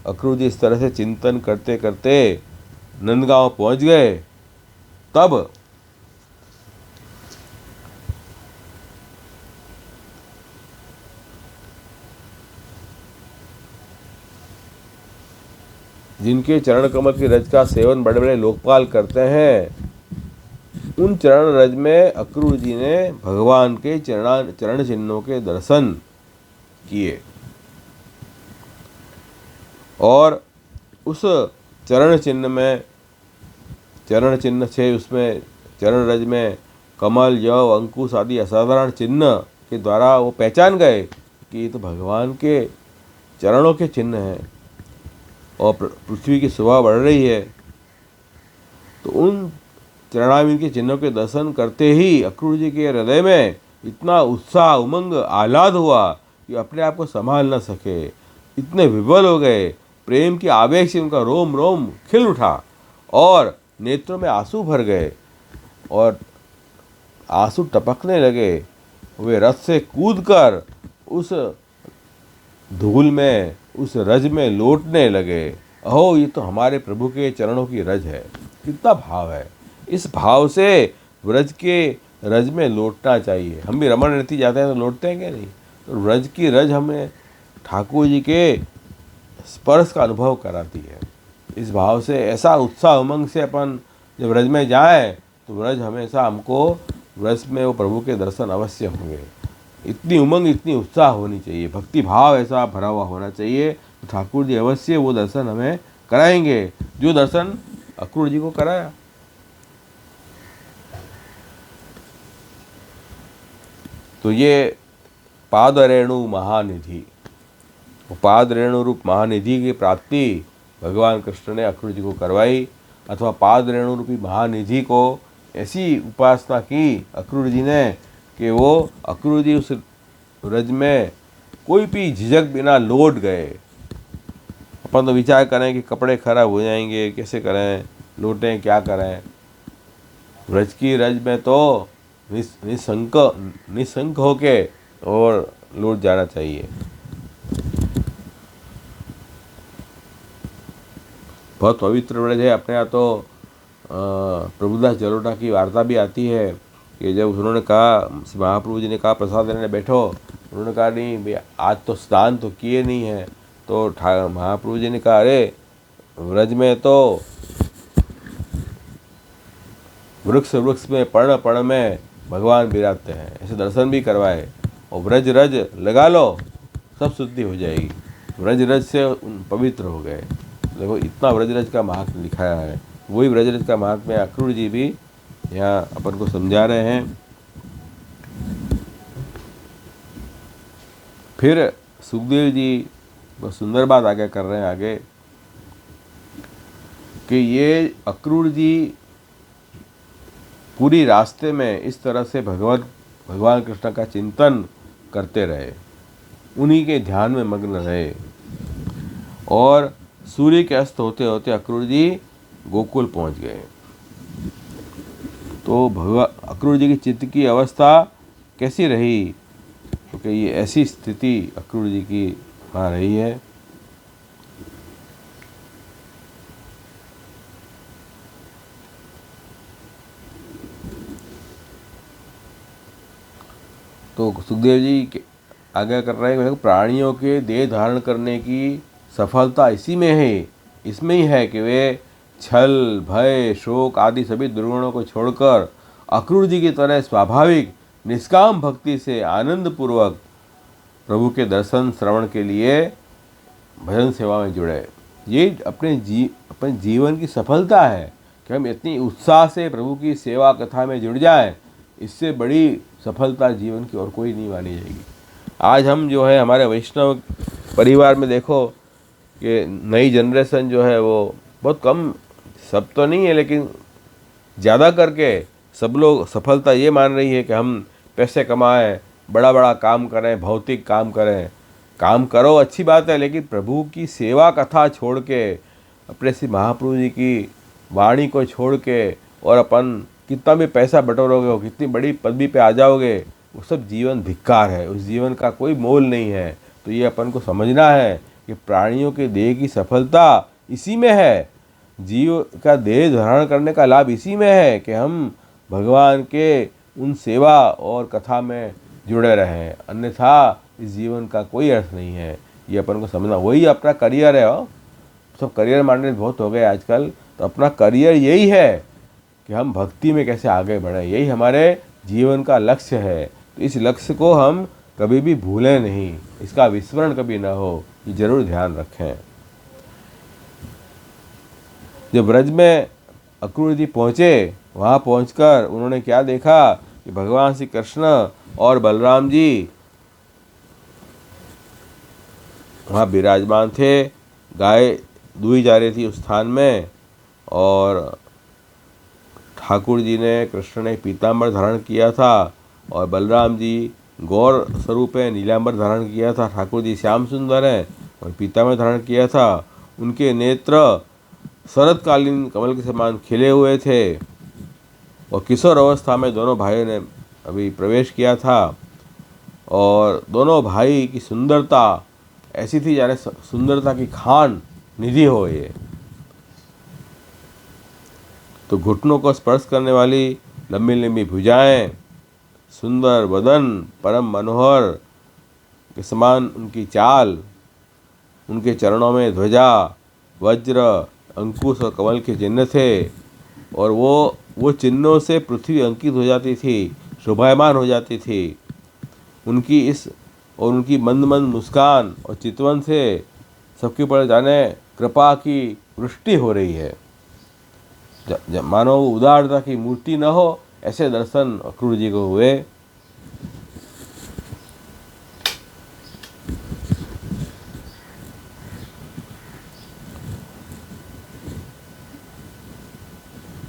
अक्रूर जी इस तरह से चिंतन करते करते नंदगांव पहुँच गए, तब जिनके चरण कमल की रज का सेवन बड़े बड़े लोकपाल करते हैं, उन चरण रज में अक्रूर जी ने भगवान के चरण चिन्हों के दर्शन किए। और उस चरण चिन्ह से उसमें चरण रज में कमल, यव, अंकुश आदि असाधारण चिन्ह के द्वारा वो पहचान गए कि ये तो भगवान के चरणों के चिन्ह हैं और पृथ्वी की शोभा बढ़ रही है। तो उन चरणाविंद के चिन्हों के दर्शन करते ही अक्रूर जी के हृदय में इतना उत्साह, उमंग, आह्लाद हुआ कि अपने आप को संभाल न सके, इतने विवल हो गए। प्रेम की आवेश से उनका रोम रोम खिल उठा और नेत्रों में आंसू भर गए और आंसू टपकने लगे। वे रथ से कूदकर उस धूल में, उस रज में लौटने लगे। अहो, ये तो हमारे प्रभु के चरणों की रज है। कितना भाव है! इस भाव से व्रज के रज में लौटना चाहिए। हम भी रमण रीति जाते हैं तो लौटते हैं क्या? नहीं। तो व्रज की रज हमें ठाकुर जी के स्पर्श का अनुभव कराती है। इस भाव से, ऐसा उत्साह उमंग से अपन जब व्रज में जाए तो व्रज हमेशा हमको, व्रज में वो प्रभु के दर्शन अवश्य होंगे। इतनी उमंग, इतनी उत्साह होनी चाहिए, भक्ति भाव ऐसा भरा हुआ होना चाहिए। तो ठाकुर जी अवश्य वो दर्शन हमें कराएंगे जो दर्शन अक्रूर जी को कराया। तो ये पाद रेणु महानिधि, पाद रेणु रूप महानिधि की प्राप्ति भगवान कृष्ण ने अक्रूर जी को करवाई, अथवा पाद रेणु रूपी महानिधि को ऐसी उपासना की अक्रूर जी ने कि वो अक्रूर जी उस व्रज में कोई भी झिझक बिना लौट गए। अपन तो विचार करें कि कपड़े खराब हो जाएंगे, कैसे करें, लौटें, क्या करें। व्रज की रज में तो निशंक होके और लौट जाना चाहिए। बहुत पवित्र व्रज है। अपने यहाँ तो प्रभुदास जलोटा की वार्ता भी आती है कि जब उन्होंने कहा, महाप्रभु जी ने कहा प्रसाद लेने बैठो, उन्होंने कहा नहीं भाई, आज तो स्नान तो किए नहीं है। तो महाप्रभु जी ने कहा, अरे व्रज में तो वृक्ष में, पर्ण में भगवान विराजते हैं, ऐसे दर्शन भी करवाए और व्रज रज लगा लो, सब शुद्धि हो जाएगी। व्रज रज से पवित्र हो गए। देखो, इतना व्रज रज का महात्म्य लिखाया है। वही व्रज रज का महात्म्य अक्रूर जी भी यहाँ अपन को समझा रहे हैं। फिर सुखदेव जी बहुत सुंदर बात आगे कर रहे हैं आगे कि ये अक्रूर जी पूरी रास्ते में इस तरह से भगवान कृष्ण का चिंतन करते रहे, उन्हीं के ध्यान में मग्न रहे और सूर्य के अस्त होते होते अक्रूर जी गोकुल पहुंच गए। तो अक्रूर जी की चित्त की अवस्था कैसी रही? क्योंकि ये ऐसी स्थिति अक्रूर जी की वहाँ रही है। तो सुखदेव जी आगे कर रहे हैं, प्राणियों के देह धारण करने की सफलता इसी में है, इसमें ही है कि वे छल, भय, शोक आदि सभी दुर्गुणों को छोड़कर अक्रूर जी की तरह स्वाभाविक निष्काम भक्ति से आनंद पूर्वक प्रभु के दर्शन श्रवण के लिए भजन सेवा में जुड़े। ये अपने जीवन की सफलता है कि हम इतनी उत्साह से प्रभु की सेवा कथा में जुड़ जाएं। इससे बड़ी सफलता जीवन की और कोई नहीं मानी जाएगी। आज हम जो है हमारे वैष्णव परिवार में देखो कि नई जनरेशन जो है वो बहुत कम, सब तो नहीं है लेकिन ज़्यादा करके सब लोग सफलता ये मान रही है कि हम पैसे कमाएं, बड़ा बड़ा काम करें, भौतिक काम करें। काम करो, अच्छी बात है, लेकिन प्रभु की सेवा कथा छोड़ के, अपने श्री महाप्रभु जी की वाणी को छोड़ के और अपन कितना भी पैसा बटोरोगे हो, कितनी बड़ी पदवी पे आ जाओगे, वो सब जीवन धिक्कार है, उस जीवन का कोई मोल नहीं है। तो ये अपन को समझना है कि प्राणियों के देह की सफलता इसी में है, जीव का देह धारण करने का लाभ इसी में है कि हम भगवान के उन सेवा और कथा में जुड़े रहें, अन्यथा इस जीवन का कोई अर्थ नहीं है। ये अपन को समझना, वही अपना करियर है। सब करियर माइंडेड बहुत हो गए आजकल। तो अपना करियर यही है कि हम भक्ति में कैसे आगे बढ़ें, यही हमारे जीवन का लक्ष्य है। तो इस लक्ष्य को हम कभी भी भूलें नहीं, इसका विस्मरण कभी ना हो, ये जरूर ध्यान रखें। जब ब्रज में अक्रूर जी पहुँचे, वहाँ पहुंचकर उन्होंने क्या देखा कि भगवान श्री कृष्ण और बलराम जी वहाँ विराजमान थे। गाय दुही जा रही थी उस स्थान में, और ठाकुर जी ने, कृष्ण ने पीताम्बर धारण किया था और बलराम जी गौर स्वरूप है, नीलांबर धारण किया था। ठाकुर जी श्याम सुंदर हैं और पीताम्बर धारण किया था। उनके नेत्र शरतकालीन कमल के समान खिले हुए थे और किशोर अवस्था में दोनों भाइयों ने अभी प्रवेश किया था। और दोनों भाई की सुंदरता ऐसी थी जाने सुंदरता की खान निधि हो ये। तो घुटनों को स्पर्श करने वाली लंबी लंबी भुजाएं, सुंदर बदन, परम मनोहर के समान उनकी चाल, उनके चरणों में ध्वजा, वज्र, अंकुश और कमल के चिन्ह थे। और वो चिन्हों से पृथ्वी अंकित हो जाती थी, शोभायमान हो जाती थी। उनकी मंद मंद मुस्कान और चितवन से सबके ऊपर जाने कृपा की वृष्टि हो रही है। मानो उदारता की मूर्ति न हो, ऐसे दर्शन अक्रूर जी को हुए।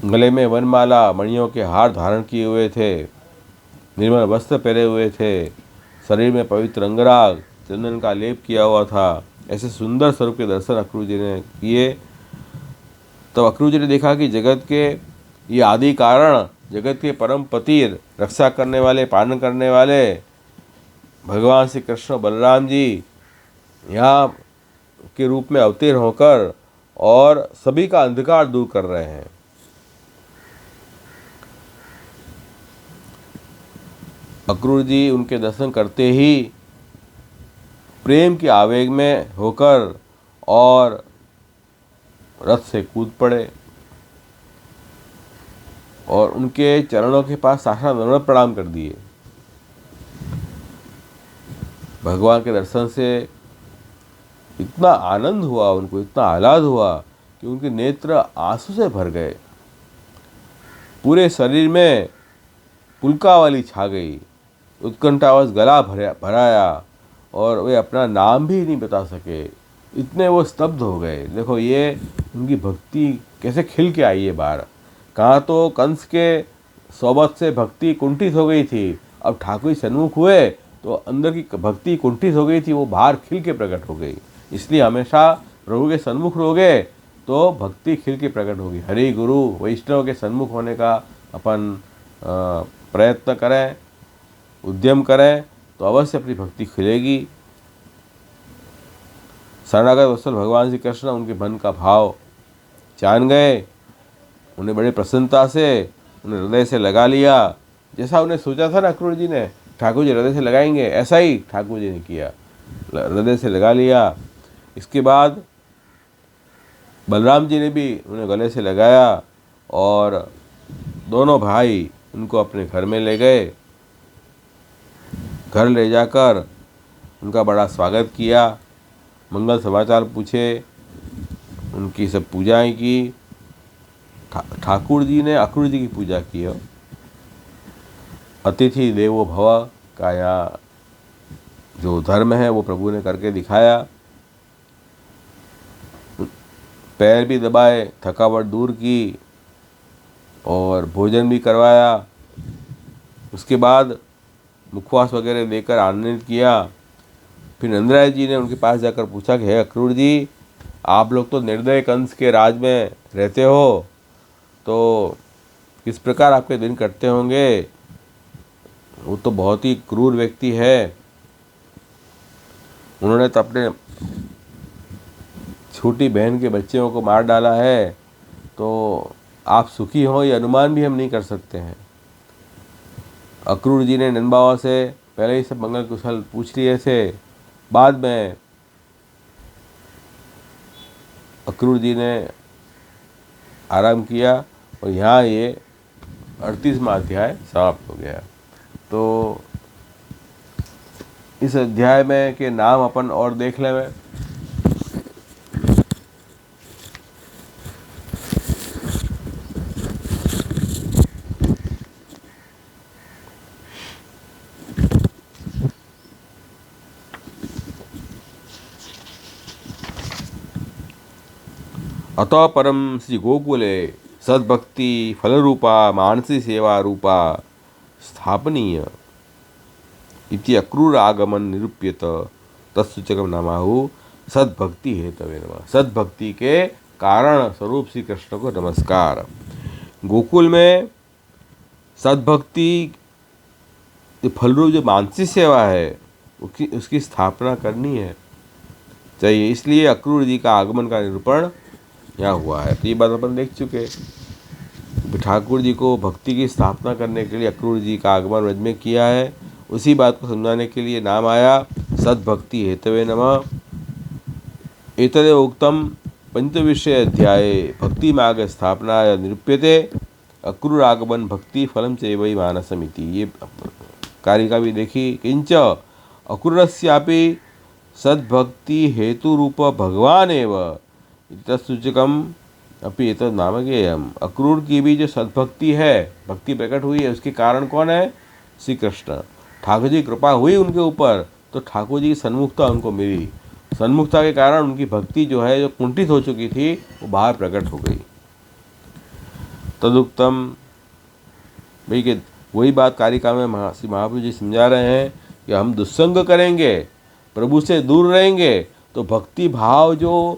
गले में वनमाला, मणियों के हार धारण किए हुए थे, निर्मल वस्त्र पहने हुए थे, शरीर में पवित्र अंगराग, चंदन का लेप किया हुआ था। ऐसे सुंदर स्वरूप के दर्शन अक्रूर जी ने किए। तब अक्रूर जी ने देखा कि जगत के ये आदि कारण, जगत के परम पति, रक्षा करने वाले, पालन करने वाले भगवान श्री कृष्ण बलराम जी यहाँ के रूप में अवतीर्ण होकर और सभी का अंधकार दूर कर रहे हैं। अक्रूर जी उनके दर्शन करते ही प्रेम के आवेग में होकर और रथ से कूद पड़े और उनके चरणों के पास साष्टांग दंडवत प्रणाम कर दिए। भगवान के दर्शन से इतना आनंद हुआ, उनको इतना आह्लाद हुआ कि उनके नेत्र आंसू से भर गए। पूरे शरीर में पुलकावली छा गई, उत्कंठावश गला भराया और वे अपना नाम भी नहीं बता सके, इतने वो स्तब्ध हो गए। देखो ये उनकी भक्ति कैसे खिल के आई है बाहर। कहाँ तो कंस के सोबत से भक्ति कुंठित हो गई थी, अब ठाकुर सन्मुख हुए तो अंदर की भक्ति कुंठित हो गई थी, वो बाहर खिल के प्रकट हो गई। इसलिए हमेशा प्रभु के सन्मुख रहोगे तो भक्ति खिल के प्रकट होगी। हरि गुरु वैष्णव के सन्मुख होने का अपन प्रयत्न करें, उद्यम करें तो अवश्य अपनी भक्ति खिलेगी। शरणागत वत्सल भगवान श्री कृष्ण उनके मन का भाव जान गए। उन्हें बड़ी प्रसन्नता से उन्हें हृदय से लगा लिया। जैसा उन्हें सोचा था ना अक्रूर जी ने, ठाकुर जी हृदय से लगाएंगे, ऐसा ही ठाकुर जी ने किया, हृदय से लगा लिया। इसके बाद बलराम जी ने भी उन्हें गले से लगाया और दोनों भाई उनको अपने घर में ले गए। घर ले जाकर उनका बड़ा स्वागत किया, मंगल समाचार पूछे, उनकी सब पूजाएं की। ठाकुर जी ने अक्रूर जी की पूजा की हो। अतिथि देवो भव का यहाँ जो धर्म है वो प्रभु ने करके दिखाया। पैर भी दबाए, थकावट दूर की और भोजन भी करवाया। उसके बाद मुखवास वगैरह देकर आनंदित किया। फिर नंदराय जी ने उनके पास जाकर पूछा कि हे अक्रूर जी, आप लोग तो निर्दय कंस के राज में रहते हो, तो किस प्रकार आपके दिन कटते होंगे? वो तो बहुत ही क्रूर व्यक्ति है, उन्होंने तो अपने छोटी बहन के बच्चों को मार डाला है, तो आप सुखी हो ये अनुमान भी हम नहीं कर सकते हैं। अक्रूर जी ने नंद बाबा से पहले ही सब मंगल कुशल पूछ लिए थे। बाद में अक्रूर जी ने आराम किया और यहाँ ये 38वां अध्याय समाप्त हो गया। तो इस अध्याय में के नाम अपन और देख लें। अतः परम श्री गोकुले सद्भक्ति फलरूपा मानसी सेवा रूपा स्थापनीय इति अक्रूर आगमन निरूप्यत तत्सूचकम नामाहु सद्भक्ति हेतवे नमः। सद्भक्ति के कारण स्वरूप श्री कृष्ण को नमस्कार। गोकुल में सद्भक्ति फलरूप जो मानसिक सेवा है उसकी स्थापना करनी है चाहिए, इसलिए अक्रूर जी का आगमन का निरूपण यहाँ हुआ है। तो ये बात अपन देख चुके। ठाकुर जी को भक्ति की स्थापना करने के लिए अक्रूर जी का आगमन व्रज में किया है। उसी बात को समझाने के लिए नाम आया सद्भक्ति हेतवे नमः। एतदेव उक्तम पंचविषय अध्याये भक्ति मार्ग स्थापना निरूप्यते अक्रूर आगमन भक्ति फलम चैव मानसमिति। ये कारिका भी देखी। किंच अक्रूरस्यापि सद्भक्ति हेतु रूप भगवान एव तत्सूचकम अपि एतद् नामज्ञेयम्। अक्रूर की भी जो सद्भक्ति है, भक्ति प्रकट हुई है, उसके कारण कौन है? श्री कृष्ण। ठाकुर जी कृपा हुई उनके ऊपर तो ठाकुर जी की सन्मुखता उनको मिली। सन्मुखता के कारण उनकी भक्ति जो है, जो कुंठित हो चुकी थी, वो बाहर प्रकट हो गई। तदुक्तम भाई कि वही बात कारिका में श्री महाप्रभु जी समझा रहे हैं कि हम दुस्संग करेंगे, प्रभु से दूर रहेंगे तो भक्ति भाव जो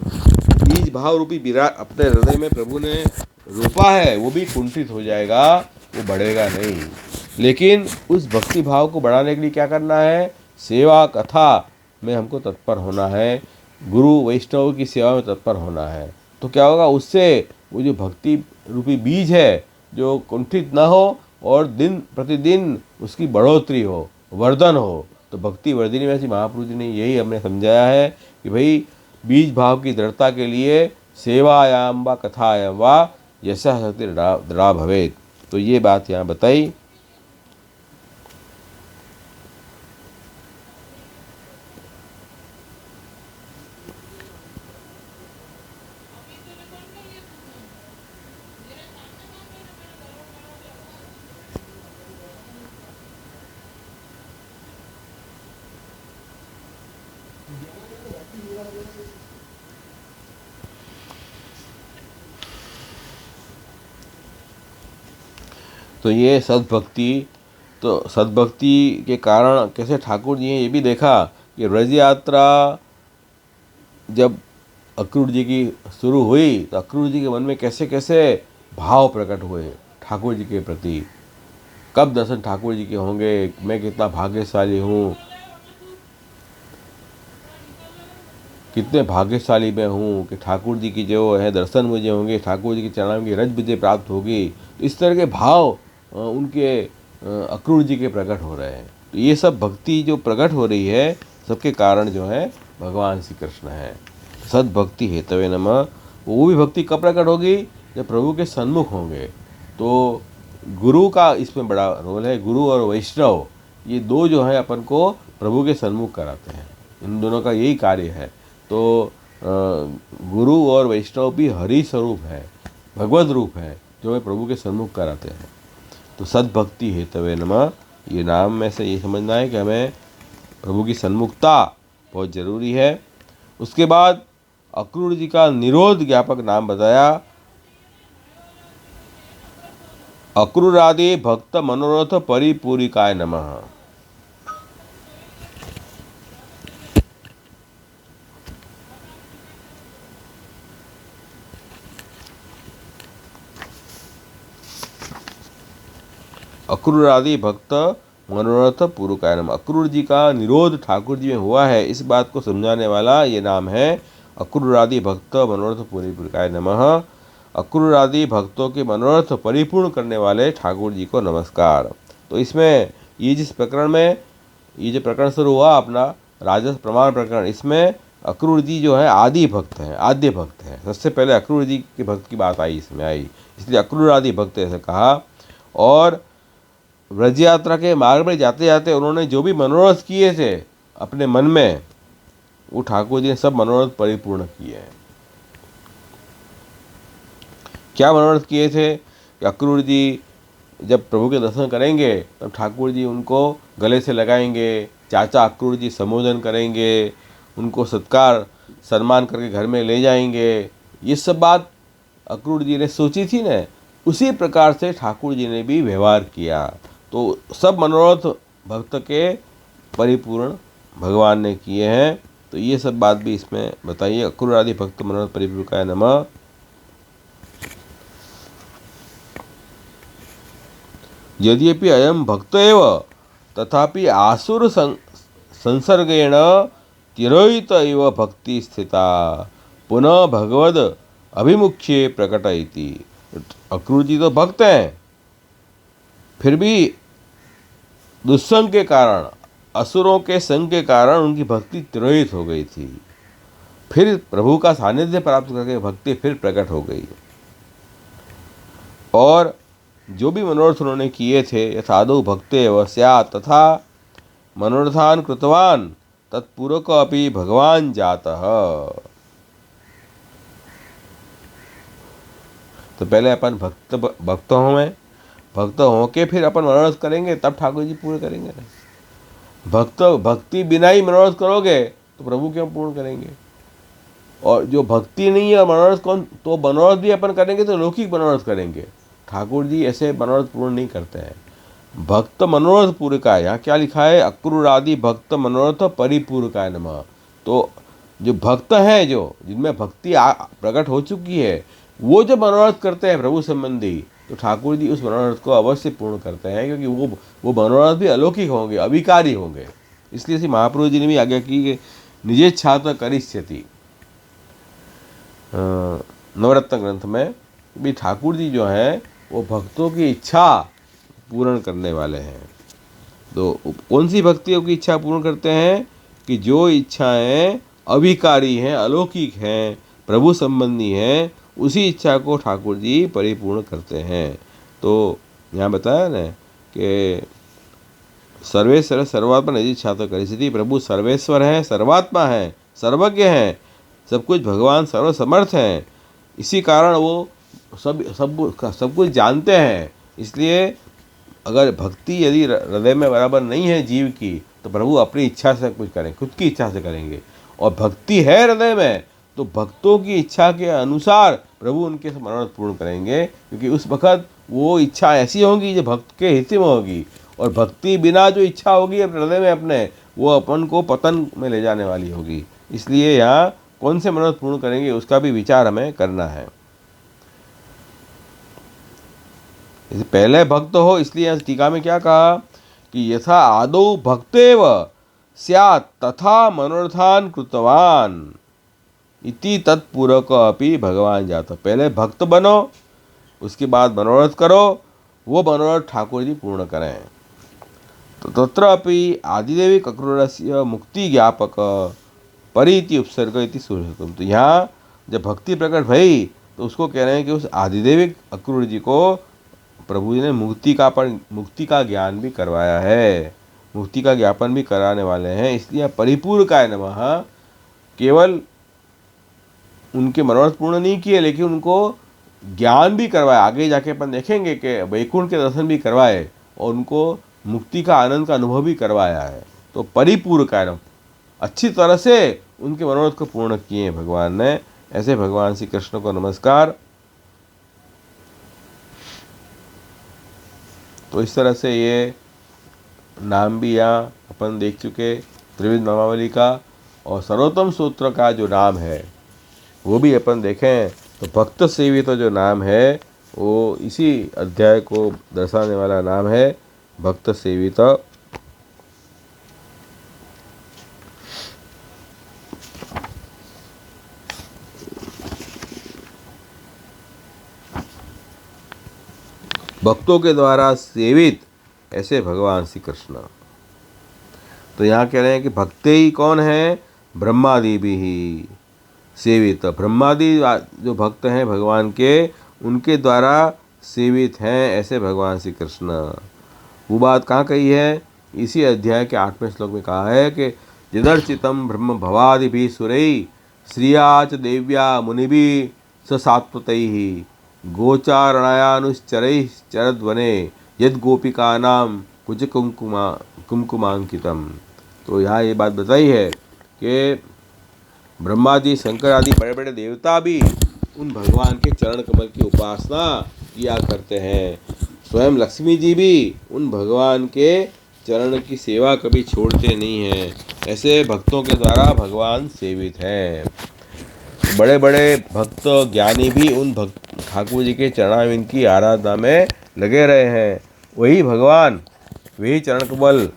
बीज भाव रूपी बिरा अपने हृदय में प्रभु ने रोपा है वो भी कुंठित हो जाएगा, वो बढ़ेगा नहीं। लेकिन उस भक्ति भाव को बढ़ाने के लिए क्या करना है? सेवा कथा में हमको तत्पर होना है, गुरु वैष्णव की सेवा में तत्पर होना है। तो क्या होगा? उससे वो जो भक्ति रूपी बीज है जो कुंठित ना हो और दिन प्रतिदिन उसकी बढ़ोतरी हो, वर्धन हो। तो भक्ति वर्धिनी में महाप्रभु जी ने यही हमें समझाया है कि भाई बीज भाव की दृढ़ता के लिए सेवायाम व कथायाम व यशः शक्ति दृढ़ा भवेत्। तो ये बात यहाँ बताई। तो ये सद्भक्ति, तो सद्भक्ति के कारण कैसे ठाकुर जी ने ये भी देखा कि व्रज यात्रा जब अक्रूर जी की शुरू हुई तो अक्रूर जी के मन में कैसे कैसे भाव प्रकट हुए ठाकुर जी के प्रति। कब दर्शन ठाकुर जी के होंगे, मैं कितना भाग्यशाली हूँ, कितने भाग्यशाली मैं हूँ कि ठाकुर जी की जो है दर्शन मुझे होंगे, ठाकुर जी के चरणों की रज मुझे प्राप्त होगी। इस तरह के भाव उनके अक्रूर जी के प्रकट हो रहे हैं। तो ये सब भक्ति जो प्रकट हो रही है सबके कारण जो है भगवान श्री कृष्ण है। सद्भक्ति हेतवे नमः। वो भी भक्ति कब प्रकट होगी? जब प्रभु के सन्मुख होंगे। तो गुरु का इसमें बड़ा रोल है। गुरु और वैष्णव ये दो जो है अपन को प्रभु के सन्मुख कराते हैं, इन दोनों का यही कार्य है। तो गुरु और वैष्णव भी हरि स्वरूप है, भगवत रूप है, जो हमें प्रभु के सन्मुख कराते हैं। तो सद्भक्ति हेतवे नमः, ये नाम में से ये समझना है कि हमें प्रभु की सन्मुखता बहुत जरूरी है। उसके बाद अक्रूर जी का निरोध ज्ञापक नाम बताया। अक्रूरादि भक्त मनोरथ परिपूरिकाय नमः। अक्रूर आदि भक्त मनोरथ पूर्वकाय नमः। अक्रूर जी का निरोध ठाकुर जी में हुआ है, इस बात को समझाने वाला ये नाम है अक्रूर आदि भक्त मनोरथ पूर्वकाय नमः। अक्रूर आदि भक्तों के मनोरथ परिपूर्ण करने वाले ठाकुर जी को नमस्कार। तो इसमें ये जिस प्रकरण में ये जो प्रकरण शुरू हुआ अपना राजस प्रमाण प्रकरण, इसमें अक्रूर जी जो है आदि भक्त हैं, आद्य भक्त हैं। सबसे पहले अक्रूर जी के भक्त की बात आई इसमें आई, इसलिए अक्रूर आदि भक्त ऐसे कहा। और व्रज यात्रा के मार्ग में जाते जाते उन्होंने जो भी मनोरथ किए थे अपने मन में, वो ठाकुर जी ने सब मनोरथ परिपूर्ण किए हैं। क्या मनोरथ किए थे कि अक्रूर जी जब प्रभु के दर्शन करेंगे तब ठाकुर जी उनको गले से लगाएंगे, चाचा अक्रूर जी संबोधन करेंगे, उनको सत्कार सम्मान करके घर में ले जाएंगे। ये सब बात अक्रूर जी ने सोची थी न, उसी प्रकार से ठाकुर जी ने भी व्यवहार किया। तो सब मनोरथ भक्त के परिपूर्ण भगवान ने किए हैं। तो ये सब बात भी इसमें बताइए। अक्रूर आदि भक्त मनोरथ परिपूर्णाय नमः। यद्यपि अयम भक्त एव तथापि आसुर संसर्गेण तिरोहित इव भक्ति स्थिता पुनः भगवद अभिमुख्ये प्रकट इति। अक्रूर जी तो भक्त हैं, फिर भी दुस्संग के कारण, असुरों के संग के कारण उनकी भक्ति तिरोहित हो गई थी। फिर प्रभु का सानिध्य प्राप्त करके भक्ति फिर प्रकट हो गई। और जो भी मनोरथ उन्होंने किए थे, यथादौ भक्ते स्यात् तथा मनोरथान कृतवान तत्पूर्वक अपि भगवान जातः। तो पहले अपन भक्त हो के फिर अपन मनोरथ करेंगे, तब ठाकुर जी पूरे करेंगे ना। भक्ति बिना ही मनोरथ करोगे तो प्रभु क्यों पूर्ण करेंगे। और जो भक्ति नहीं है मनोरथ कौन, तो मनोरथ भी अपन करेंगे तो लौकिक मनोरथ करेंगे। ठाकुर जी ऐसे मनोरथ पूर्ण नहीं करते हैं। भक्त मनोरथ पूर्ण का है। यहाँ क्या लिखा है, अक्रूर आदि भक्त मनोरथ परिपूर्णकाय नमः। तो जो भक्त हैं, जो जिनमें भक्ति प्रकट हो चुकी है, वो जो मनोरथ करते हैं प्रभु संबंधी, तो ठाकुर जी उस मनोरथ को अवश्य पूर्ण करते हैं, क्योंकि वो मनोरथ भी अलौकिक होंगे, अविकारी होंगे। इसलिए श्री महाप्रभु जी ने भी आज्ञा की कि निजेच्छा करिष्यति नवरत्न ग्रंथ में भी ठाकुर जी जो हैं वो भक्तों की इच्छा पूर्ण करने वाले हैं। तो कौन सी भक्तियों की इच्छा पूर्ण करते हैं कि जो इच्छाएं अविकारी हैं, अलौकिक हैं, प्रभु संबंधी हैं, उसी इच्छा को ठाकुर जी परिपूर्ण करते हैं। तो यहाँ बताया ना कि सर्वेश्वर सर्वात्मा निज इच्छा तो करिष्यति। प्रभु सर्वेश्वर हैं, सर्वात्मा हैं, सर्वज्ञ हैं, सब कुछ भगवान सर्वसमर्थ हैं। इसी कारण वो सब कुछ जानते हैं। इसलिए अगर भक्ति यदि हृदय में बराबर नहीं है जीव की, तो प्रभु अपनी इच्छा से कुछ करें, खुद की इच्छा से करेंगे। और भक्ति है हृदय में, तो भक्तों की इच्छा के अनुसार प्रभु उनके मनोरथ पूर्ण करेंगे, क्योंकि उस वक़्त वो इच्छा ऐसी होगी जो भक्त के हित में होगी। और भक्ति बिना जो इच्छा होगी हृदय में अपने, वो अपन को पतन में ले जाने वाली होगी। इसलिए यहाँ कौन से मनोरथ पूर्ण करेंगे उसका भी विचार हमें करना है। पहले भक्त हो, इसलिए टीका में क्या कहा कि यथा आदौ भक्तेव स्यात् तथा मनोरथान कृतवान इति तत्पूर्वक अपि भगवान जाता। पहले भक्त बनो, उसके बाद मनोरथ करो, वो मनोरथ ठाकुर जी पूर्ण करें। तो तत्र अपि आदिदेविक अक्रूरस्य मुक्ति ज्ञापक परिति उपसर्ग इति सूर्यतम। तो यहाँ जब भक्ति प्रकट भई तो उसको कह रहे हैं कि उस आदिदेविक अक्रूर जी को प्रभु जी ने मुक्ति का ज्ञान भी करवाया है, मुक्ति का ज्ञापन भी कराने वाले हैं। इसलिए परिपूर्णकाय नमः केवल उनके मनोरथ पूर्ण नहीं किए, लेकिन उनको ज्ञान भी करवाया। आगे जाके अपन देखेंगे कि वैकुंठ के दर्शन भी करवाए और उनको मुक्ति का आनंद का अनुभव भी करवाया है। तो परिपूर्णकाय नमः, अच्छी तरह से उनके मनोरथ को पूर्ण किए भगवान ने। ऐसे भगवान श्री कृष्ण को नमस्कार। तो इस तरह से ये नाम भी यहाँ अपन देख चुके त्रिविध नामावली का, और सर्वोत्तम सूत्र का जो नाम है वो भी अपन देखें। तो भक्त सेवित जो नाम है वो इसी अध्याय को दर्शाने वाला नाम है, भक्त सेवित। भक्तों के द्वारा सेवित ऐसे भगवान श्री कृष्ण। तो यहाँ कह रहे हैं कि भक्ते ही कौन है, ब्रह्मादि भी ही सेवित। ब्रह्मादि जो भक्त हैं भगवान के, उनके द्वारा सेवित हैं ऐसे भगवान श्री कृष्ण। वो बात कहाँ कही है, इसी अध्याय के 8वें श्लोक में कहा है कि जिदर्चितम ब्रह्म भवादि भी सुरई श्रियाच देव्या मुनिभि स सात्वतैः गोचारणायानुश्चरैश्चरद्वने यद गोपिकानाम कुछ कुमकुमांकितम। तो यहाँ ये बात बताई है कि ब्रह्मा जी, शंकर आदि बड़े बड़े देवता भी उन भगवान के चरण कमल की उपासना किया करते हैं। स्वयं लक्ष्मी जी भी उन भगवान के चरण की सेवा कभी छोड़ते नहीं हैं। ऐसे भक्तों के द्वारा भगवान सेवित हैं। बड़े बड़े भक्त ज्ञानी भी उन भक्त ठाकुर जी के चरणाविंद की आराधना में लगे रहे हैं। वही भगवान, वही चरण कमल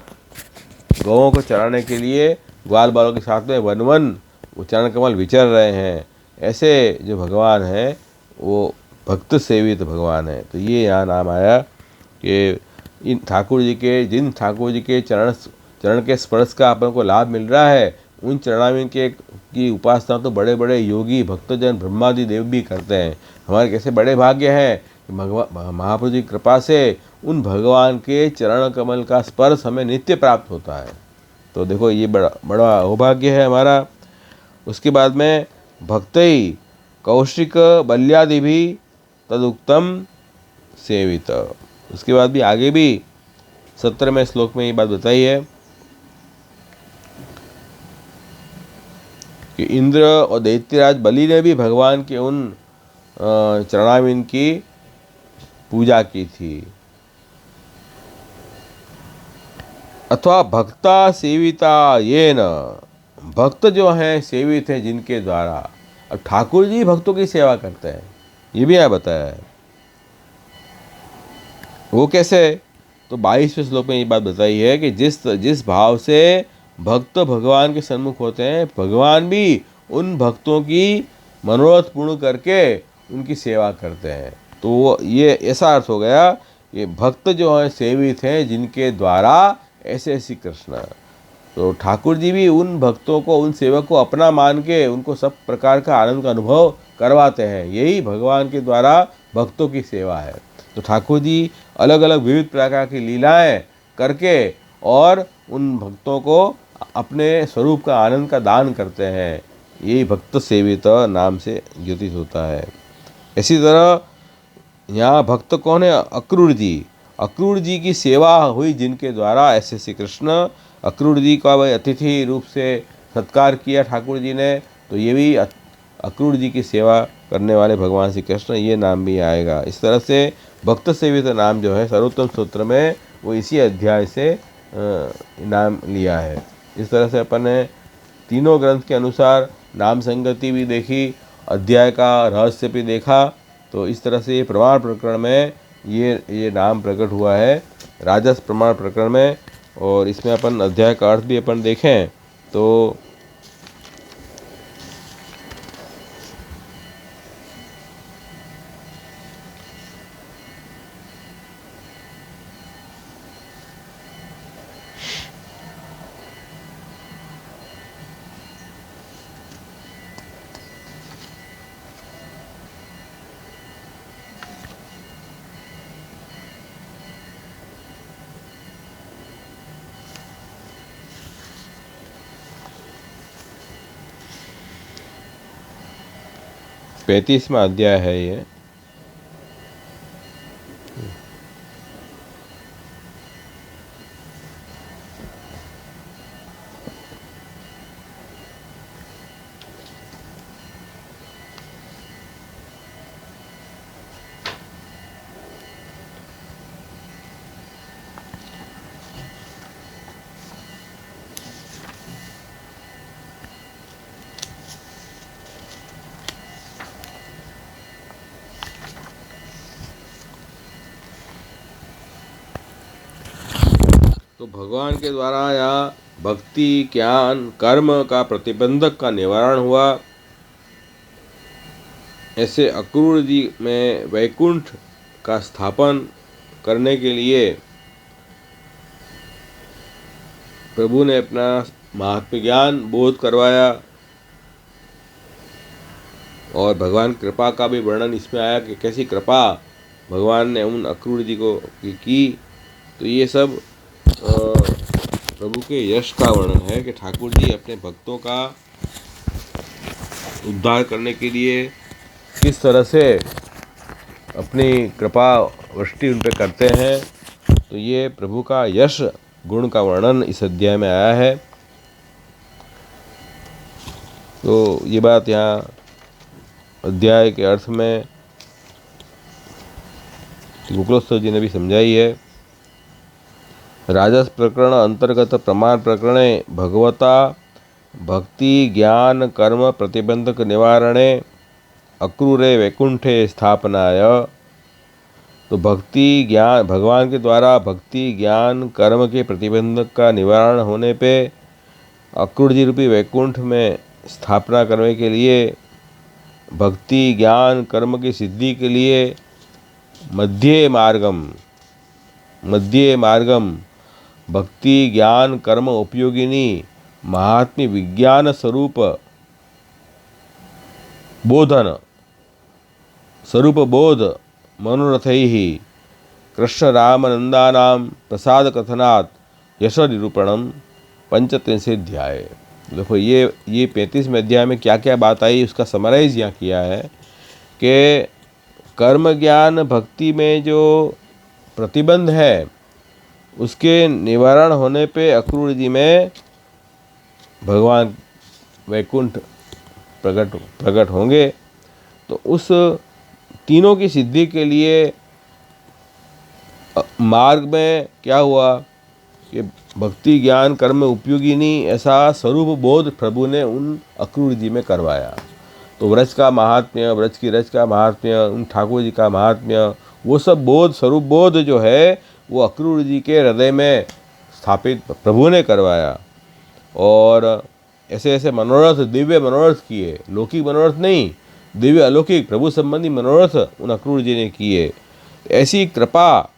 गौओं को चराने के लिए ग्वाल बालों के साथ में वन वन वो चरण कमल विचर रहे हैं। ऐसे जो भगवान हैं वो भक्त सेवित भगवान हैं। तो ये यहाँ नाम आया कि इन ठाकुर जी के, जिन ठाकुर जी के चरण के स्पर्श का अपन को लाभ मिल रहा है, उन चरणाविंद के की उपासना तो बड़े बड़े योगी भक्तजन ब्रह्मादि देव भी करते हैं। हमारे कैसे बड़े भाग्य हैं कि महाप्रभु जी की कृपा से उन भगवान के चरण कमल का स्पर्श हमें नित्य प्राप्त होता है। तो देखो ये बड़ा बड़ा सौभाग्य है हमारा। उसके बाद में भक्तई कौशिक बल्यादि भी तदुक्तम सेवित। उसके बाद भी आगे भी 17वें श्लोक में ये बात बताई है कि इंद्र और दैत्यराज बलि ने भी भगवान के उन चरणाविंद की पूजा की थी। अथवा भक्ता सेविता ये न, भक्त जो हैं सेवित हैं जिनके द्वारा। अब ठाकुर जी भक्तों की सेवा करते हैं, ये भी यहाँ बताया है। वो कैसे? तो 22वें श्लोक में ये बात बताई है कि जिस भाव से भक्त भगवान के सन्मुख होते हैं, भगवान भी उन भक्तों की मनोरथ पूर्ण करके उनकी सेवा करते हैं। तो ये ऐसा अर्थ हो गया, ये भक्त जो हैं सेवित हैं जिनके द्वारा ऐसे श्री कृष्ण। तो ठाकुर जी भी उन भक्तों को, उन सेवक को अपना मान के उनको सब प्रकार का आनंद का अनुभव करवाते हैं। यही भगवान के द्वारा भक्तों की सेवा है। तो ठाकुर जी अलग अलग विविध प्रकार की लीलाएं करके और उन भक्तों को अपने स्वरूप का आनंद का दान करते हैं। यही भक्त सेवित नाम से ज्योतिष होता है। इसी तरह यहाँ भक्त कौन है? अक्रूर जी। अक्रूर जी की सेवा हुई जिनके द्वारा ऐसे श्री कृष्ण, अक्रूर जी का वह अतिथि रूप से सत्कार किया ठाकुर जी ने। तो ये भी अक्रूर जी की सेवा करने वाले भगवान श्री कृष्ण, ये नाम भी आएगा। इस तरह से भक्त सेवित नाम जो है सर्वोत्तम सूत्र में वो इसी अध्याय से नाम लिया है। इस तरह से अपन ने तीनों ग्रंथ के अनुसार नाम संगति भी देखी, अध्याय का रहस्य भी देखा। तो इस तरह से ये प्रमाण प्रकरण में ये नाम प्रकट हुआ है, राजस प्रमाण प्रकरण में। और इसमें अपन अध्याय का अर्थ भी अपन देखें तो पैंतीसवां अध्याय है ये। तो भगवान के द्वारा या भक्ति ज्ञान कर्म का प्रतिबंधक का निवारण हुआ। ऐसे अक्रूर जी में वैकुंठ का स्थापन करने के लिए प्रभु ने अपना महात्म्य ज्ञान बोध करवाया। और भगवान कृपा का भी वर्णन इसमें आया कि कैसी कृपा भगवान ने उन अक्रूर जी को की। तो ये सब प्रभु के यश का वर्णन है कि ठाकुर जी अपने भक्तों का उद्धार करने के लिए किस तरह से अपनी कृपा वृष्टि उन पर करते हैं। तो ये प्रभु का यश गुण का वर्णन इस अध्याय में आया है। तो ये बात यहाँ अध्याय के अर्थ में गोकुलोत्सव जी ने भी समझाई है। राजस प्रकरण अंतर्गत प्रमाण प्रकरणे भगवता भक्ति ज्ञान कर्म प्रतिबंधक निवारणे अक्रूरे वैकुंठे स्थापनाय। तो भक्ति ज्ञान, भगवान के द्वारा भक्ति ज्ञान कर्म के प्रतिबंधक का निवारण होने पे अक्रूर जी रूपी वैकुंठ में स्थापना करने के लिए, भक्ति ज्ञान कर्म की सिद्धि के लिए मध्ये मार्गम भक्ति ज्ञान कर्म उपयोगिनी महात्म्य विज्ञान स्वरूप बोध मनोरथैः कृष्ण राम नंदानां प्रसाद कथनात् यश निरूपणम 35 देखो ये 35वें अध्याय में क्या क्या बात आई उसका समराइज यहाँ किया है कि कर्म ज्ञान भक्ति में जो प्रतिबंध है उसके निवारण होने पे अक्रूर जी में भगवान वैकुंठ प्रकट होंगे। तो उस तीनों की सिद्धि के लिए मार्ग में क्या हुआ कि भक्ति ज्ञान कर्म में उपयोगी नहीं, ऐसा स्वरूप बोध प्रभु ने उन अक्रूर जी में करवाया। तो व्रज का महात्म्य, व्रज की रज का महात्म्य, उन ठाकुर जी का महात्म्य, वो सब बोध स्वरूप बोध जो है वो अक्रूर जी के हृदय में स्थापित प्रभु ने करवाया। और ऐसे ऐसे मनोरथ, दिव्य मनोरथ किए, लौकिक मनोरथ नहीं, दिव्य अलौकिक प्रभु संबंधी मनोरथ उन अक्रूर जी ने किए। ऐसी कृपा,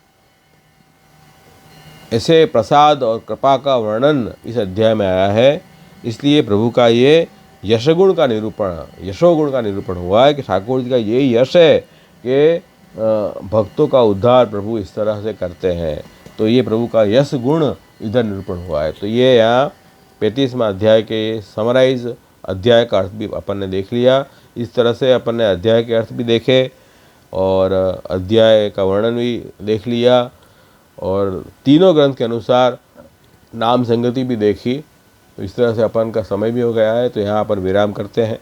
ऐसे प्रसाद और कृपा का वर्णन इस अध्याय में आया है। इसलिए प्रभु का ये यशगुण का निरूपण हुआ है कि ठाकुर जी का ये यश है कि भक्तों का उद्धार प्रभु इस तरह से करते हैं। तो ये प्रभु का यश गुण इधर निरूपण हुआ है। तो ये यहाँ 35वां अध्याय के समराइज अध्याय का अर्थ भी अपन ने देख लिया। इस तरह से अपन ने अध्याय के अर्थ भी देखे और अध्याय का वर्णन भी देख लिया और तीनों ग्रंथ के अनुसार नाम संगति भी देखी। तो इस तरह से अपन का समय भी हो गया है, तो यहाँ पर विराम करते हैं।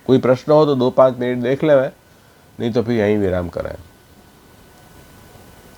कोई प्रश्न हो तो 2-5 मिनट देख लें, नहीं तो फिर यहीं विराम करें।